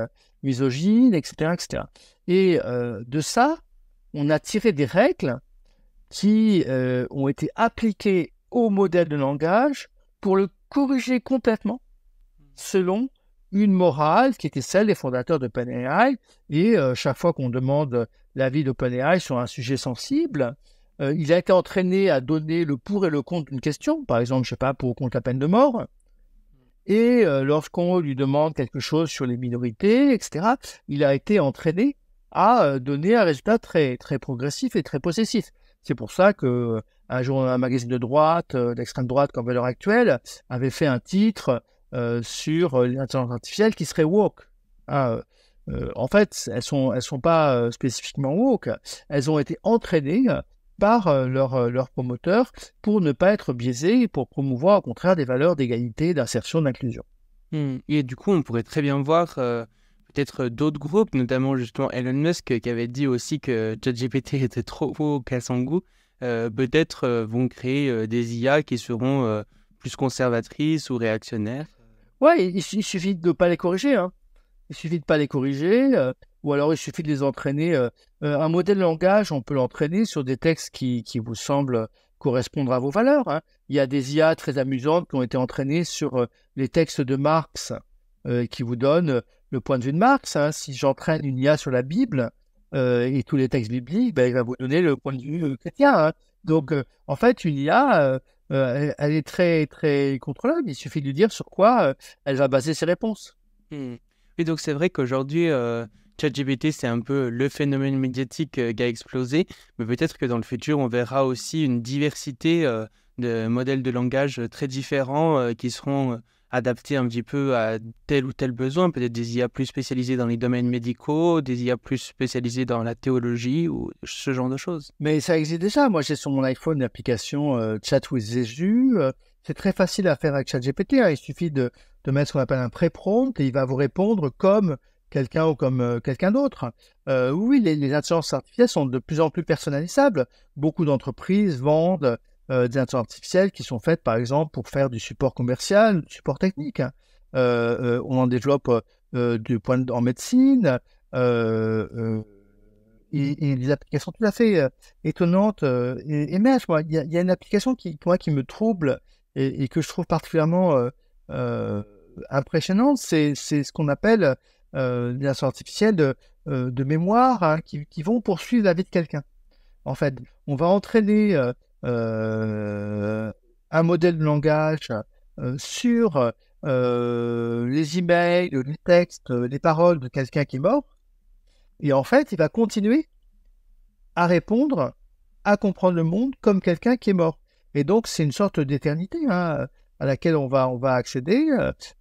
misogyne, etc., etc. Et de ça, on a tiré des règles qui ont été appliquées au modèle de langage pour le corriger complètement selon une morale qui était celle des fondateurs d'OpenAI. Et chaque fois qu'on demande l'avis d'OpenAI sur un sujet sensible, il a été entraîné à donner le pour et le contre d'une question, par exemple, je sais pas, pour ou contre la peine de mort. Et lorsqu'on lui demande quelque chose sur les minorités, etc., il a été entraîné à donner un résultat très, très progressif et très possessif. C'est pour ça que un magazine de droite, d'extrême droite comme Valeurs Actuelles, avait fait un titre sur l'intelligence artificielle qui serait woke. En fait, elles sont pas spécifiquement woke. Elles ont été entraînées par leurs promoteurs pour ne pas être biaisées et pour promouvoir au contraire des valeurs d'égalité, d'insertion, d'inclusion. Et du coup, on pourrait très bien voir peut-être d'autres groupes, notamment justement Elon Musk qui avait dit aussi que ChatGPT était trop woke à son goût. Peut-être vont créer des IA qui seront plus conservatrices ou réactionnaires. Ouais, il suffit de ne pas les corriger, hein. Il suffit de pas les corriger, ou alors il suffit de les entraîner. Un modèle de langage, on peut l'entraîner sur des textes qui vous semblent correspondre à vos valeurs, hein. Il y a des IA très amusantes qui ont été entraînées sur les textes de Marx, qui vous donnent le point de vue de Marx, hein. Si j'entraîne une IA sur la Bible et tous les textes bibliques, ben, il va vous donner le point de vue chrétien, hein. Donc, en fait, une IA, elle est très, très contrôlable. Il suffit de lui dire sur quoi elle va baser ses réponses. Et donc c'est vrai qu'aujourd'hui, ChatGPT, c'est un peu le phénomène médiatique qui a explosé, mais peut-être que dans le futur, on verra aussi une diversité de modèles de langage très différents qui seront adaptés un petit peu à tel ou tel besoin, peut-être des IA plus spécialisées dans les domaines médicaux, des IA plus spécialisées dans la théologie ou ce genre de choses. Mais ça existe déjà. Moi, j'ai sur mon iPhone l'application Chat with Jésus. C'est très facile à faire avec ChatGPT, hein. Il suffit de mettre ce qu'on appelle un pré-prompt et il va vous répondre comme quelqu'un ou comme quelqu'un d'autre. Oui, les intelligences artificielles sont de plus en plus personnalisables. Beaucoup d'entreprises vendent des intelligences artificielles qui sont faites, par exemple, pour faire du support commercial, du support technique, hein. On en développe en médecine. Et des applications tout à fait étonnantes émergent. Il y a une application qui me trouble et que je trouve particulièrement impressionnante, c'est ce qu'on appelle l'intelligence artificielle de mémoire, hein, qui vont poursuivre la vie de quelqu'un. En fait, on va entraîner un modèle de langage sur les emails, les textes, les paroles de quelqu'un qui est mort. Et en fait, il va continuer à répondre, à comprendre le monde comme quelqu'un qui est mort. Et donc, c'est une sorte d'éternité, hein, à laquelle on va accéder.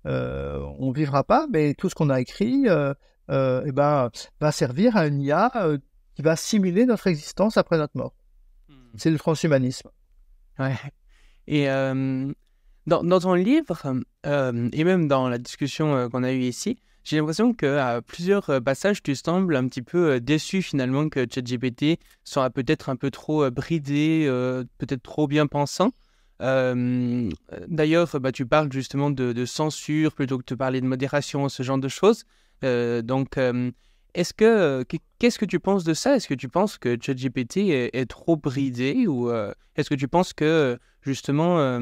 On ne vivra pas, mais tout ce qu'on a écrit eh ben, va servir à une IA qui va simuler notre existence après notre mort. C'est le transhumanisme. Ouais. Et dans ton livre, et même dans la discussion qu'on a eue ici, j'ai l'impression qu'à plusieurs passages, tu sembles un petit peu déçu finalement que ChatGPT soit peut-être un peu trop bridé, peut-être trop bien pensant. D'ailleurs, tu parles justement de censure plutôt que de parler de modération, ce genre de choses. Qu'est-ce que tu penses de ça? Est-ce que tu penses que ChatGPT est trop bridé ou est-ce que tu penses que justement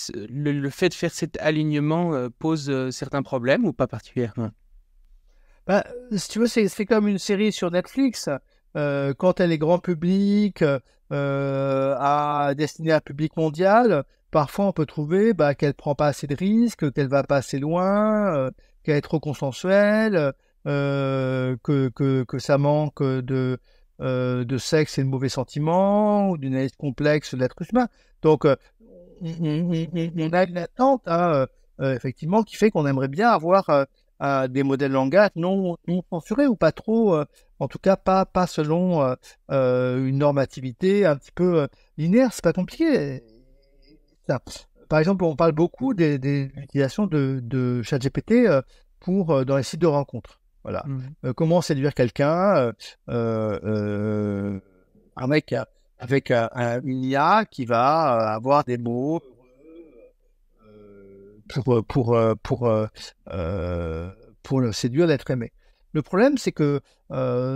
le fait de faire cet alignement pose certains problèmes ou pas particulièrement? Si tu veux, c'est comme une série sur Netflix. Quand elle est grand public, destinée à un public mondial, parfois on peut trouver qu'elle prend pas assez de risques, qu'elle va pas assez loin, qu'elle est trop consensuelle, que ça manque de sexe et de mauvais sentiments, ou d'une analyse complexe de l'être humain. Donc, on a une attente, hein, effectivement, qui fait qu'on aimerait bien avoir des modèles de langage non censurés ou pas trop, en tout cas pas selon une normativité un petit peu linéaire. C'est pas compliqué. Ça. Par exemple, on parle beaucoup de l'utilisation de ChatGPT dans les sites de rencontres. Voilà. Comment séduire quelqu'un, un mec avec une IA qui va avoir des mots pour le séduire, l'être aimé. Le problème, c'est que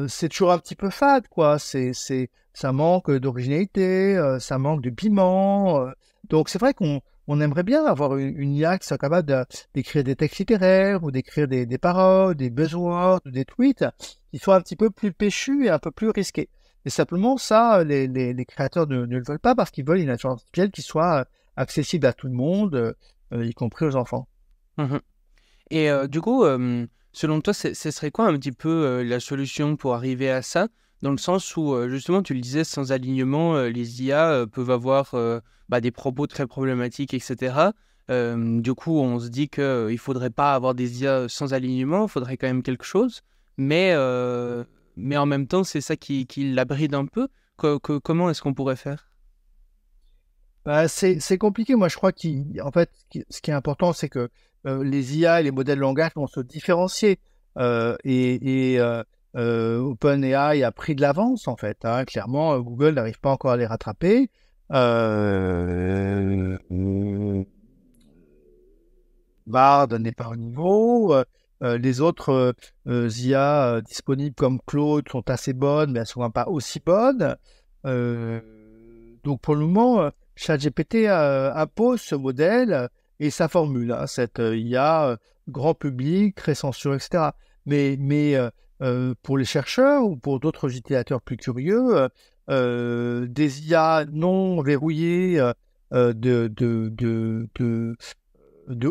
c'est toujours un petit peu fade, quoi. Ça manque d'originalité, ça manque de piment. Donc c'est vrai qu'on on aimerait bien avoir une IA qui soit capable d'écrire des textes littéraires ou d'écrire des paroles, des buzzwords, des tweets qui soient un petit peu plus péchus et un peu plus risqués. Et simplement, ça, les créateurs ne le veulent pas parce qu'ils veulent une intelligence artificielle qui soit accessible à tout le monde, y compris aux enfants. Mhm. Et du coup, selon toi, ce serait quoi un petit peu la solution pour arriver à ça? Dans le sens où, justement, tu le disais, sans alignement, les IA peuvent avoir des propos très problématiques, etc. Du coup, on se dit qu'il ne faudrait pas avoir des IA sans alignement, il faudrait quand même quelque chose. Mais en même temps, c'est ça qui l'abride un peu. Comment est-ce qu'on pourrait faire? C'est compliqué. Moi, je crois qu'en fait, ce qui est important, c'est que les IA et les modèles de langage vont se différencier. OpenAI a pris de l'avance, en fait. Hein. Clairement, Google n'arrive pas encore à les rattraper. Bard n'est pas au niveau. Les autres IA disponibles comme Claude sont assez bonnes, mais elles ne sont pas aussi bonnes. Donc, pour le moment, ChatGPT impose ce modèle et sa formule, hein, cette IA grand public, très censurée, etc. Mais pour les chercheurs ou pour d'autres utilisateurs plus curieux, des IA non verrouillées de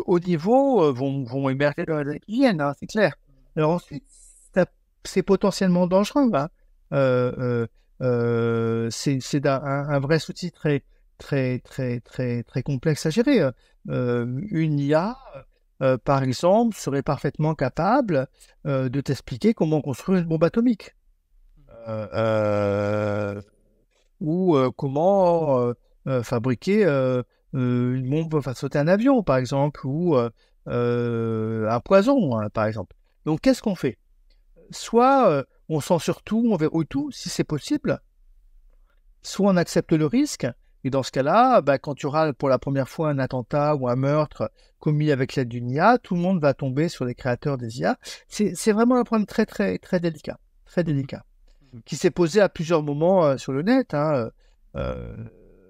haut niveau vont émerger dans les années qui viennent, hein, c'est clair. Alors ensuite, c'est potentiellement dangereux. Hein. C'est un vrai outil très complexe à gérer. Une IA, par exemple, serait parfaitement capable de t'expliquer comment construire une bombe atomique. Ou comment fabriquer une bombe, enfin sauter un avion, par exemple, ou un poison, hein, par exemple. Donc, qu'est-ce qu'on fait? Soit on censure tout, on verrouille tout, si c'est possible, soit on accepte le risque, et dans ce cas-là, quand tu auras pour la première fois un attentat ou un meurtre commis avec l'aide d'une IA, tout le monde va tomber sur les créateurs des IA. C'est vraiment un problème très délicat, qui s'est posé à plusieurs moments sur le net. Hein.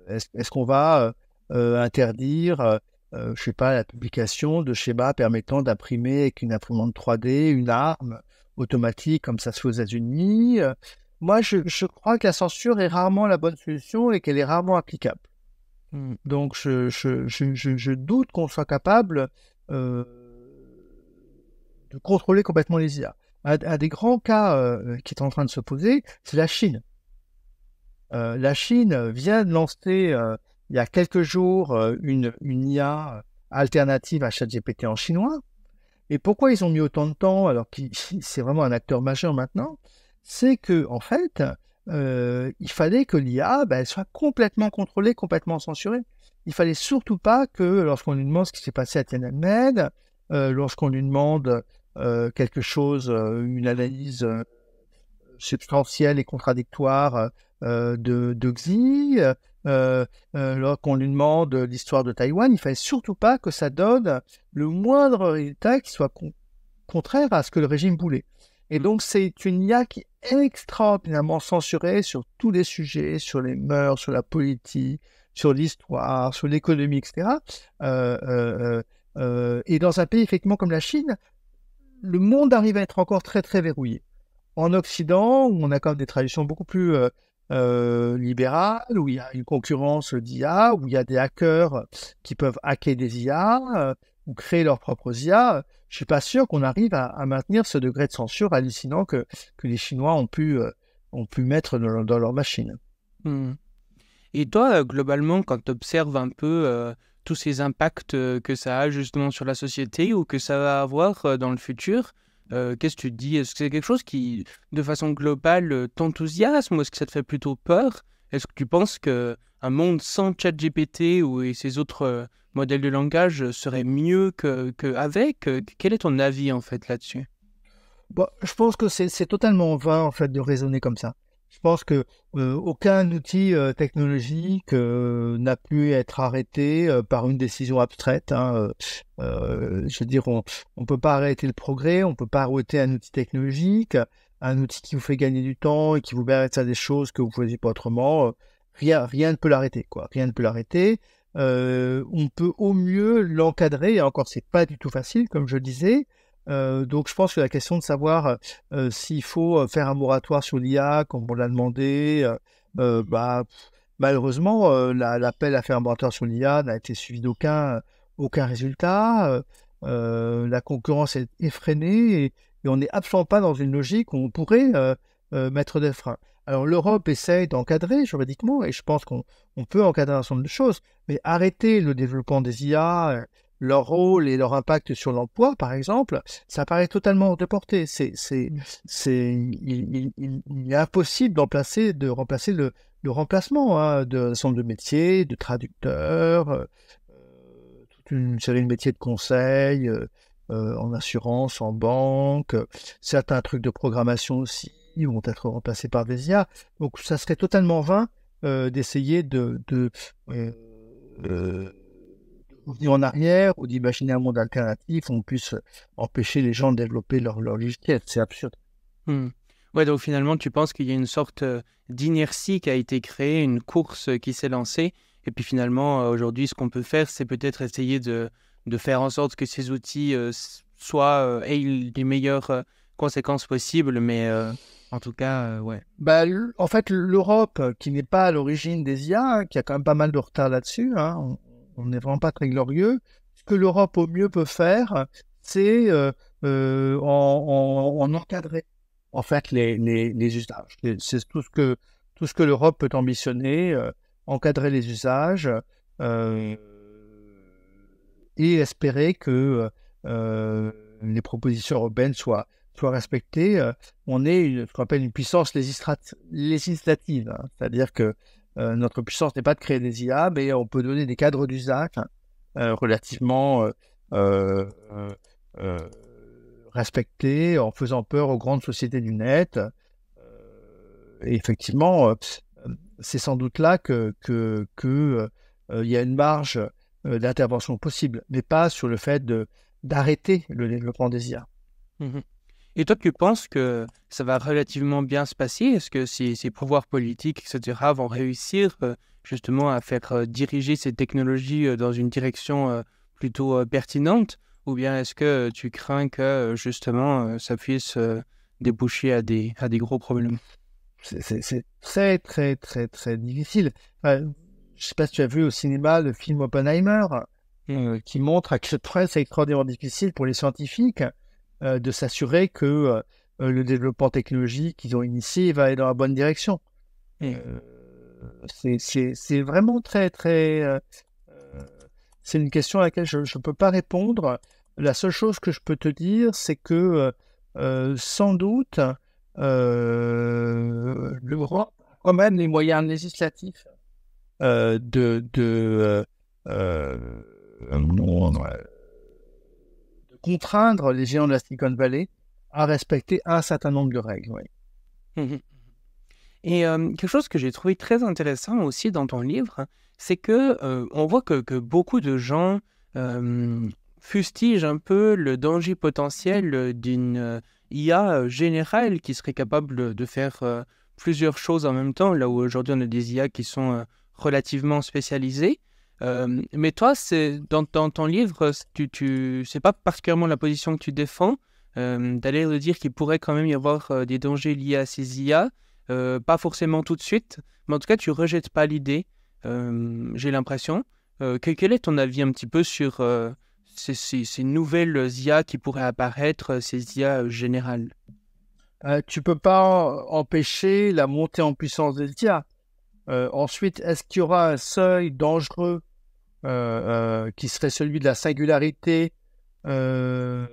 Est-ce qu'on va interdire, je sais pas, la publication de schémas permettant d'imprimer avec une imprimante 3D une arme automatique comme ça se fait aux États-Unis? Moi, je crois que la censure est rarement la bonne solution et qu'elle est rarement applicable. Donc, je doute qu'on soit capable de contrôler complètement les IA. Un des grands cas qui est en train de se poser, c'est la Chine. La Chine vient de lancer il y a quelques jours une IA alternative à ChatGPT en chinois. Et pourquoi ils ont mis autant de temps alors que c'est vraiment un acteur majeur maintenant? C'est que en fait, il fallait que l'IA elle soit complètement contrôlée, complètement censurée. Il fallait surtout pas que lorsqu'on lui demande ce qui s'est passé à Tiananmen, lorsqu'on lui demande quelque chose, une analyse substantielle et contradictoire de Xi, lorsqu'on lui demande l'histoire de Taïwan, il ne fallait surtout pas que ça donne le moindre résultat qui soit contraire à ce que le régime voulait. Et donc, c'est une IA qui est extraordinairement censurée sur tous les sujets, sur les mœurs, sur la politique, sur l'histoire, sur l'économie, etc. Et dans un pays, effectivement, comme la Chine, le monde arrive à être encore très verrouillé. En Occident, où on a quand même des traditions beaucoup plus libérales, où il y a une concurrence d'IA, où il y a des hackers qui peuvent hacker des IA ou créer leurs propres IA, je ne suis pas sûr qu'on arrive à maintenir ce degré de censure hallucinant que les Chinois ont pu mettre dans leur machine. Et toi, globalement, quand tu observes un peu tous ces impacts que ça a justement sur la société ou que ça va avoir dans le futur, qu'est-ce que tu te dis? Est-ce que c'est quelque chose qui, de façon globale, t'enthousiasme ou est-ce que ça te fait plutôt peur? Est-ce que tu penses qu'un monde sans ChatGPT et ces autres modèles de langage serait mieux qu'avec? Quel est ton avis en fait là-dessus? Bon, je pense que c'est totalement vain en fait de raisonner comme ça. Je pense que aucun outil technologique n'a pu être arrêté par une décision abstraite. Hein. Je veux dire, on peut pas arrêter le progrès, on peut pas arrêter un outil technologique, un outil qui vous fait gagner du temps et qui vous permet de faire des choses que vous ne faisiez pas autrement. Rien ne peut l'arrêter, quoi. Rien ne peut l'arrêter. on peut au mieux l'encadrer, et encore c'est pas du tout facile, comme je disais. Donc je pense que la question de savoir s'il faut faire un moratoire sur l'IA, comme on l'a demandé, malheureusement, l'appel à faire un moratoire sur l'IA n'a été suivi aucun résultat. La concurrence est effrénée et on n'est absolument pas dans une logique où on pourrait mettre des freins. Alors l'Europe essaye d'encadrer juridiquement et je pense qu'on peut encadrer un certain nombre de choses, mais arrêter le développement des IA, leur rôle et leur impact sur l'emploi, par exemple, ça paraît totalement hors de portée. Il est impossible de remplacer le remplacement d'un certain nombre de métiers, de traducteurs, toute une série de métiers de conseil, en assurance, en banque, certains trucs de programmation aussi vont être remplacés par des IA. Donc ça serait totalement vain d'essayer de revenir en arrière ou d'imaginer un monde alternatif où on puisse empêcher les gens de développer leur logiciel. C'est absurde. Ouais, donc finalement, tu penses qu'il y a une sorte d'inertie qui a été créée, une course qui s'est lancée. Et puis finalement, aujourd'hui, ce qu'on peut faire, c'est peut-être essayer de faire en sorte que ces outils aient les meilleures conséquences possibles. Mais en tout cas, ouais. En fait, l'Europe, qui n'est pas à l'origine des IA, qui a quand même pas mal de retard là-dessus, on n'est vraiment pas très glorieux. Ce que l'Europe au mieux peut faire, c'est en encadrer en fait les usages. C'est tout ce que l'Europe peut ambitionner, encadrer les usages et espérer que les propositions européennes soient respectées. On est ce qu'on appelle une puissance législative, c'est-à-dire que notre puissance n'est pas de créer des IA, mais on peut donner des cadres d'usage relativement respectés, en faisant peur aux grandes sociétés du net. Et effectivement, c'est sans doute là que y a une marge d'intervention possible, mais pas sur le fait d'arrêter le développement des IA. Et toi, tu penses que ça va relativement bien se passer? Est-ce que ces pouvoirs politiques, etc., vont réussir justement à faire diriger ces technologies dans une direction plutôt pertinente? Ou bien est-ce que tu crains que justement ça puisse déboucher à des gros problèmes? C'est très, très, très, très difficile. Je ne sais pas si tu as vu au cinéma le film Oppenheimer, qui montre à quel point c'est extraordinairement difficile pour les scientifiques de s'assurer que le développement technologique qu'ils ont initié va aller dans la bonne direction. C'est vraiment très, très... c'est une question à laquelle je ne peux pas répondre. La seule chose que je peux te dire, c'est que sans doute, l'Europe a quand même les moyens législatifs de contraindre les géants de la Silicon Valley à respecter un certain nombre de règles. Oui. Et quelque chose que j'ai trouvé très intéressant aussi dans ton livre, c'est que on voit que beaucoup de gens fustigent un peu le danger potentiel d'une IA générale qui serait capable de faire plusieurs choses en même temps, là où aujourd'hui on a des IA qui sont relativement spécialisées. Mais toi, dans ton livre, c'est pas particulièrement la position que tu défends. D'aller de dire qu'il pourrait quand même y avoir des dangers liés à ces IA, pas forcément tout de suite, mais en tout cas, tu rejettes pas l'idée, j'ai l'impression. Quel est ton avis un petit peu sur ces nouvelles IA qui pourraient apparaître, ces IA générales? Tu peux pas empêcher la montée en puissance des IA. Ensuite, est-ce qu'il y aura un seuil dangereux qui serait celui de la singularité au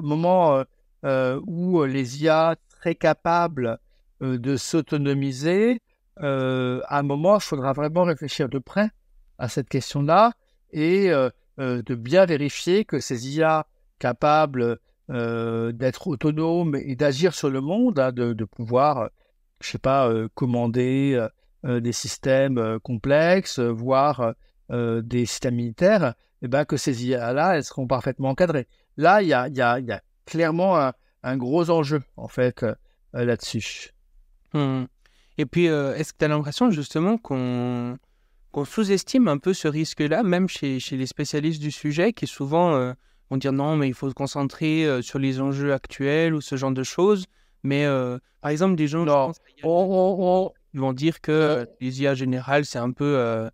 moment où les IA seraient capables de s'autonomiser? À un moment, il faudra vraiment réfléchir de près à cette question-là et de bien vérifier que ces IA capables d'être autonomes et d'agir sur le monde, de pouvoir, je sais pas, commander des systèmes complexes, voire des systèmes militaires, et ben que ces IA-là, elles seront parfaitement encadrées. Là, il y a clairement un gros enjeu, en fait, là-dessus. Et puis, est-ce que tu as l'impression, justement, qu'on qu'on sous-estime un peu ce risque-là, même chez les spécialistes du sujet, qui souvent vont dire non, mais il faut se concentrer sur les enjeux actuels ou ce genre de choses. Mais par exemple, des gens Non, ils vont dire que les IA générales, c'est un peu,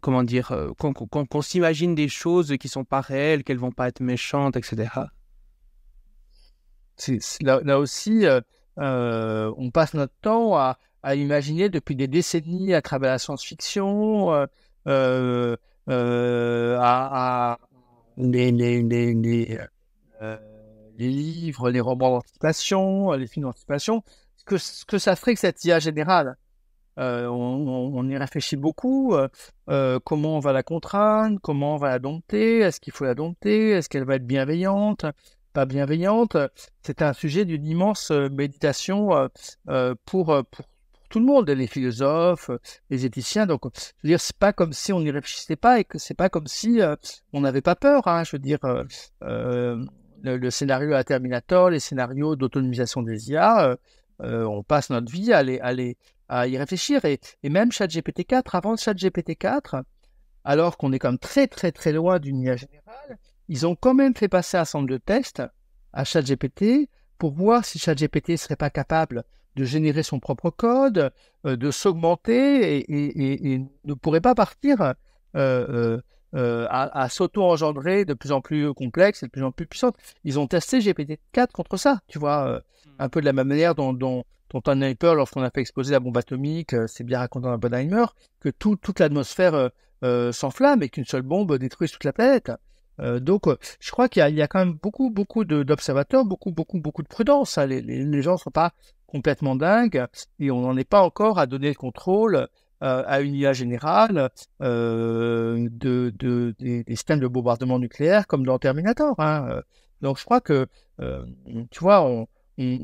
comment dire, qu'on s'imagine des choses qui sont pas réelles, qu'elles vont pas être méchantes, etc. Là aussi, on passe notre temps à imaginer depuis des décennies à travers la science-fiction, à euh, les livres, les romans d'anticipation, les films d'anticipation, ce que ça ferait que cette IA générale. On y réfléchit beaucoup. Comment on va la contraindre? Comment on va la dompter? Est-ce qu'il faut la dompter? Est-ce qu'elle va être bienveillante? Pas bienveillante? C'est un sujet d'une immense méditation pour tout le monde, les philosophes, les éthiciens. Donc, je veux dire, c'est pas comme si on n'y réfléchissait pas et que c'est pas comme si on n'avait pas peur. Hein. Je veux dire, le scénario à Terminator, les scénarios d'autonomisation des IA, on passe notre vie à y réfléchir. Et même ChatGPT-4, avant ChatGPT-4, alors qu'on est quand même très très très loin d'une IA générale, ils ont quand même fait passer un certain nombre de tests à ChatGPT pour voir si ChatGPT ne serait pas capable de générer son propre code, de s'augmenter et ne pourrait pas partir à s'auto-engendrer de plus en plus complexe et de plus en plus puissante. Ils ont testé GPT-4 contre ça, tu vois, un peu de la même manière dont un sniper, lorsqu'on a fait exploser la bombe atomique, c'est bien raconté dans Oppenheimer, que toute l'atmosphère s'enflamme et qu'une seule bombe détruise toute la planète. Donc, je crois qu'il y a quand même beaucoup d'observateurs, beaucoup de prudence. Hein. Les gens ne sont pas complètement dingues et on n'en est pas encore à donner le contrôle à une IA générale des systèmes de bombardement nucléaire comme dans Terminator. Hein. Donc, je crois que, tu vois, on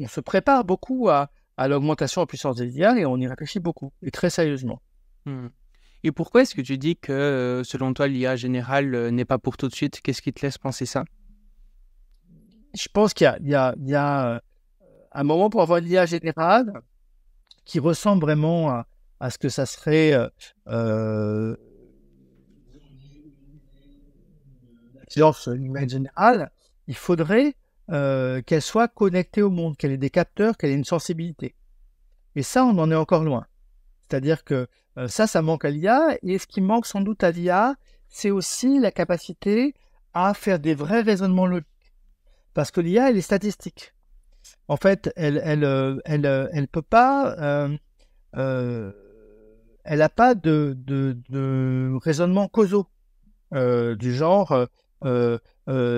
se prépare beaucoup à l'augmentation en puissance des IA et on y réfléchit beaucoup et très sérieusement. Et pourquoi est-ce que tu dis que, selon toi, l'IA générale n'est pas pour tout de suite? Qu'est-ce qui te laisse penser ça? Je pense qu'il y a un moment pour avoir une IA générale qui ressemble vraiment à ce que ça serait l'intelligence humaine générale. Il faudrait qu'elle soit connectée au monde, qu'elle ait des capteurs, qu'elle ait une sensibilité. Et ça, on en est encore loin. C'est-à-dire que ça manque à l'IA. Et ce qui manque sans doute à l'IA, c'est aussi la capacité à faire des vrais raisonnements logiques. Parce que l'IA, elle est statistique. En fait, elle peut pas, elle n'a pas de raisonnement causaux du genre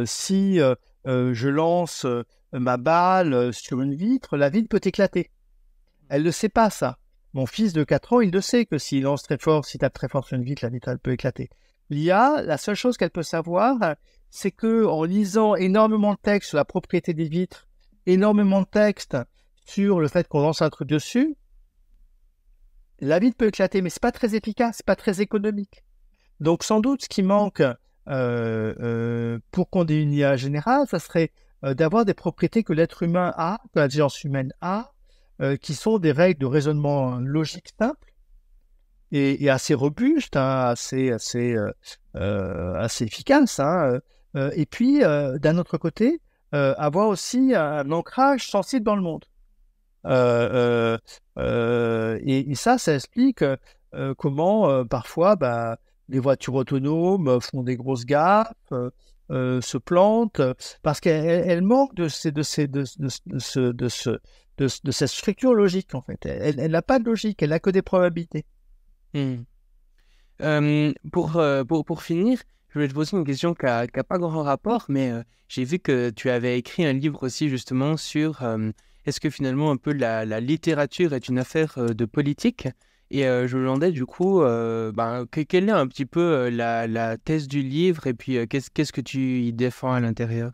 si je lance ma balle sur une vitre, la vitre peut éclater. Elle ne sait pas ça. Mon fils de 4 ans, il le sait que s'il lance très fort, s'il tape très fort sur une vitre, la vitre elle peut éclater. L'IA, la seule chose qu'elle peut savoir, c'est que en lisant énormément de textes sur la propriété des vitres, énormément de textes sur le fait qu'on lance un truc dessus, la vitre peut éclater, mais c'est pas très efficace, c'est pas très économique. Donc sans doute, ce qui manque pour qu'on ait une IA générale, ça serait d'avoir des propriétés que l'être humain a, que l'intelligence humaine a, qui sont des règles de raisonnement logique simples et assez robustes, hein, assez efficaces. Hein, et puis, d'un autre côté, avoir aussi un ancrage sensible dans le monde. Et ça explique comment parfois les voitures autonomes font des grosses gaffes, se plantent, parce qu'elles manquent de cette structure logique, en fait. Elle n'a pas de logique, elle n'a que des probabilités. Pour finir, je voulais te poser une question qui n'a pas grand rapport, mais j'ai vu que tu avais écrit un livre aussi justement sur est-ce que finalement un peu la littérature est une affaire de politique? Et je me demandais du coup, quelle est un petit peu la thèse du livre et puis qu'est-ce que tu y défends à l'intérieur?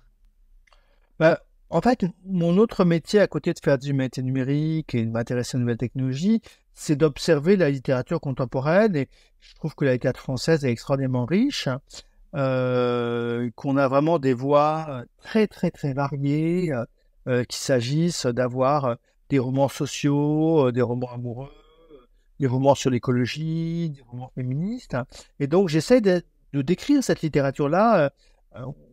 En fait, mon autre métier à côté de faire de l'humanité numérique et de m'intéresser aux nouvelles technologies, c'est d'observer la littérature contemporaine et je trouve que la littérature française est extraordinairement riche, qu'on a vraiment des voix très très très variées, qu'il s'agisse d'avoir des romans sociaux, des romans amoureux, des romans sur l'écologie, des romans féministes. Et donc, j'essaie de décrire cette littérature-là.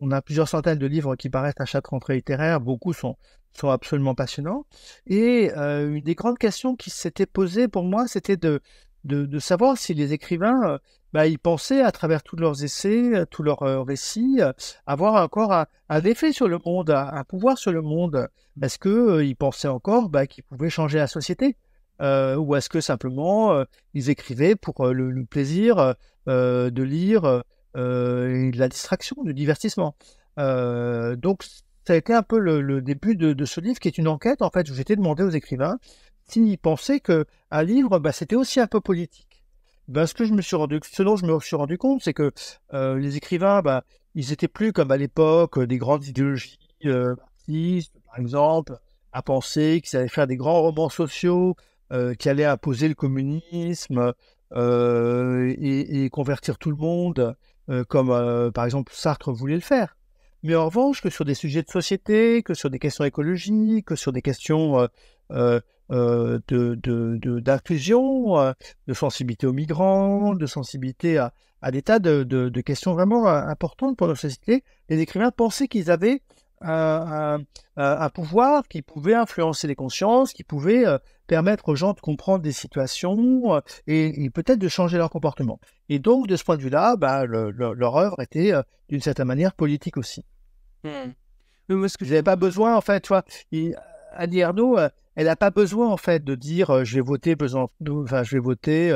On a plusieurs centaines de livres qui paraissent à chaque rentrée littéraire. Beaucoup sont absolument passionnants. Et une des grandes questions qui s'était posée pour moi, c'était de savoir si les écrivains, ils pensaient à travers tous leurs essais, tous leurs récits, avoir encore un effet sur le monde, un pouvoir sur le monde. Est-ce qu'ils pensaient encore qu'ils pouvaient changer la société? Ou est-ce que simplement ils écrivaient pour le plaisir de lire et de la distraction, du divertissement? Donc, ça a été un peu le début de ce livre qui est une enquête, en fait, où j'étais demandé aux écrivains s'ils pensaient qu'un livre, c'était aussi un peu politique. Ce dont je me suis rendu compte, c'est que les écrivains, ils étaient plus comme à l'époque des grandes idéologies marxistes, par exemple, à penser qu'ils allaient faire des grands romans sociaux qui allaient imposer le communisme et convertir tout le monde, comme par exemple Sartre voulait le faire. Mais en revanche, que sur des sujets de société, que sur des questions écologiques, que sur des questions d'inclusion, de sensibilité aux migrants, de sensibilité à des tas de questions vraiment importantes pour notre société, les écrivains pensaient qu'ils avaient un pouvoir qui pouvait influencer les consciences, qui pouvait permettre aux gens de comprendre des situations et peut-être de changer leur comportement. Et donc, de ce point de vue-là, leur œuvre était d'une certaine manière politique aussi. Mais moi, ce que Ils n'avaient pas besoin, en fait, tu vois, Annie Ernaux, elle n'a pas besoin, en fait, de dire je vais voter je vais voter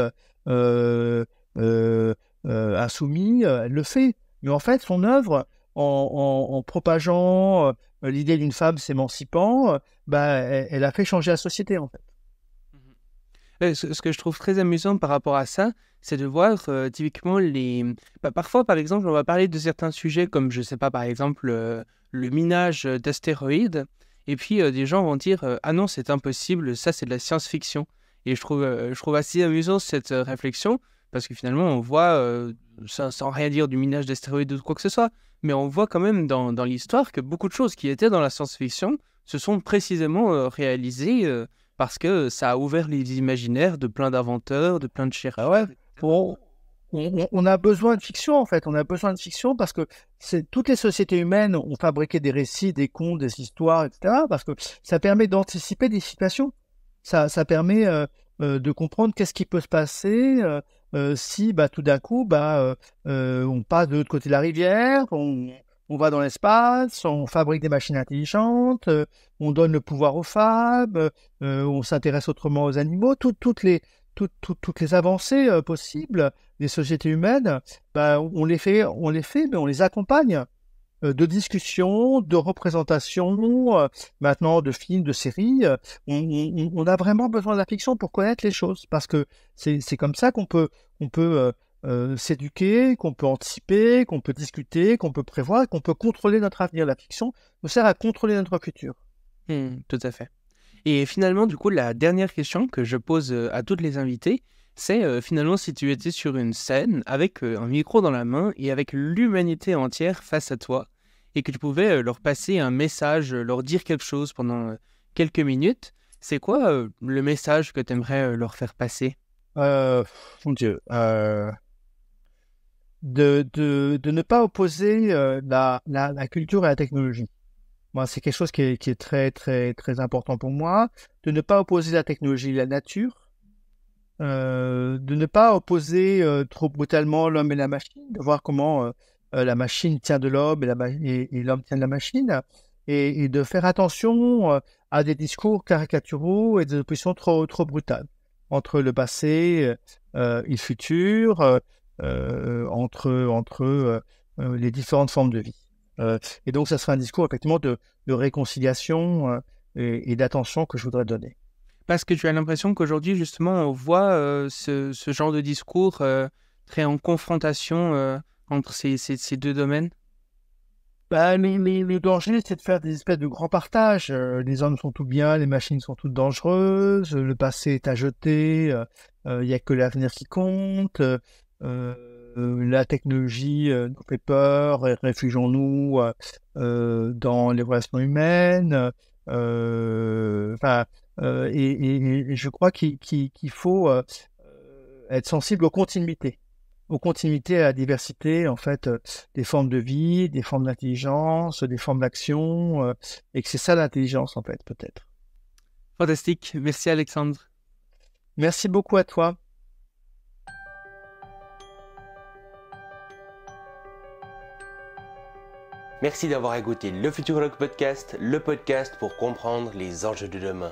insoumis, elle le fait. Mais en fait, son œuvre, en propageant l'idée d'une femme s'émancipant, elle a fait changer la société, en fait. Ce que je trouve très amusant par rapport à ça, c'est de voir typiquement parfois, par exemple, on va parler de certains sujets comme, je sais pas, par exemple, le minage d'astéroïdes, et puis des gens vont dire ah non, c'est impossible, ça c'est de la science-fiction. Et je trouve assez amusant cette réflexion, parce que finalement, on voit, sans rien dire du minage d'astéroïdes ou quoi que ce soit, mais on voit quand même dans l'histoire que beaucoup de choses qui étaient dans la science-fiction se sont précisément réalisées. Parce que ça a ouvert les imaginaires de plein d'inventeurs, de plein de chercheurs. Ouais, on a besoin de fiction, en fait. On a besoin de fiction parce que toutes les sociétés humaines ont fabriqué des récits, des contes, des histoires, etc. Parce que ça permet d'anticiper des situations. Ça permet de comprendre qu'est-ce qui peut se passer si tout d'un coup on passe de l'autre côté de la rivière, on va dans l'espace, on fabrique des machines intelligentes, on donne le pouvoir aux femmes, on s'intéresse autrement aux animaux, toutes les avancées possibles des sociétés humaines, on les fait, mais on les accompagne de discussions, de représentations, maintenant de films, de séries. On a vraiment besoin de la fiction pour connaître les choses, parce que c'est comme ça qu'on peut s'éduquer, qu'on peut anticiper, qu'on peut discuter, qu'on peut prévoir, qu'on peut contrôler notre avenir. La fiction nous sert à contrôler notre futur. Tout à fait. Et finalement, du coup, la dernière question que je pose à toutes les invités, c'est finalement si tu étais sur une scène avec un micro dans la main et avec l'humanité entière face à toi, et que tu pouvais leur passer un message, leur dire quelque chose pendant quelques minutes, c'est quoi le message que tu aimerais leur faire passer? Mon Dieu. De ne pas opposer la culture et la technologie. Moi, c'est quelque chose qui est très, très, très important pour moi. De ne pas opposer la technologie et la nature. De ne pas opposer trop brutalement l'homme et la machine. De voir comment la machine tient de l'homme et l'homme tient de la machine. Et de faire attention à des discours caricaturaux et des oppositions trop, trop brutales entre le passé et le futur, entre les différentes formes de vie. Et donc, ça sera un discours effectivement de réconciliation et d'attention que je voudrais donner. Parce que tu as l'impression qu'aujourd'hui, justement, on voit ce genre de discours très en confrontation entre ces deux domaines? Le danger, c'est de faire des espèces de grands partages. Les hommes sont tout bien, les machines sont toutes dangereuses, le passé est à jeter, il n'y a que l'avenir qui compte, la technologie nous fait peur, et réfugions-nous dans les relations humaines. Et je crois qu'il faut être sensible aux continuités à la diversité, en fait, des formes de vie, des formes d'intelligence, des formes d'action, et que c'est ça l'intelligence, en fait, peut-être. Fantastique. Merci Alexandre. Merci beaucoup à toi. Merci d'avoir écouté le Futurologue Podcast, le podcast pour comprendre les enjeux de demain.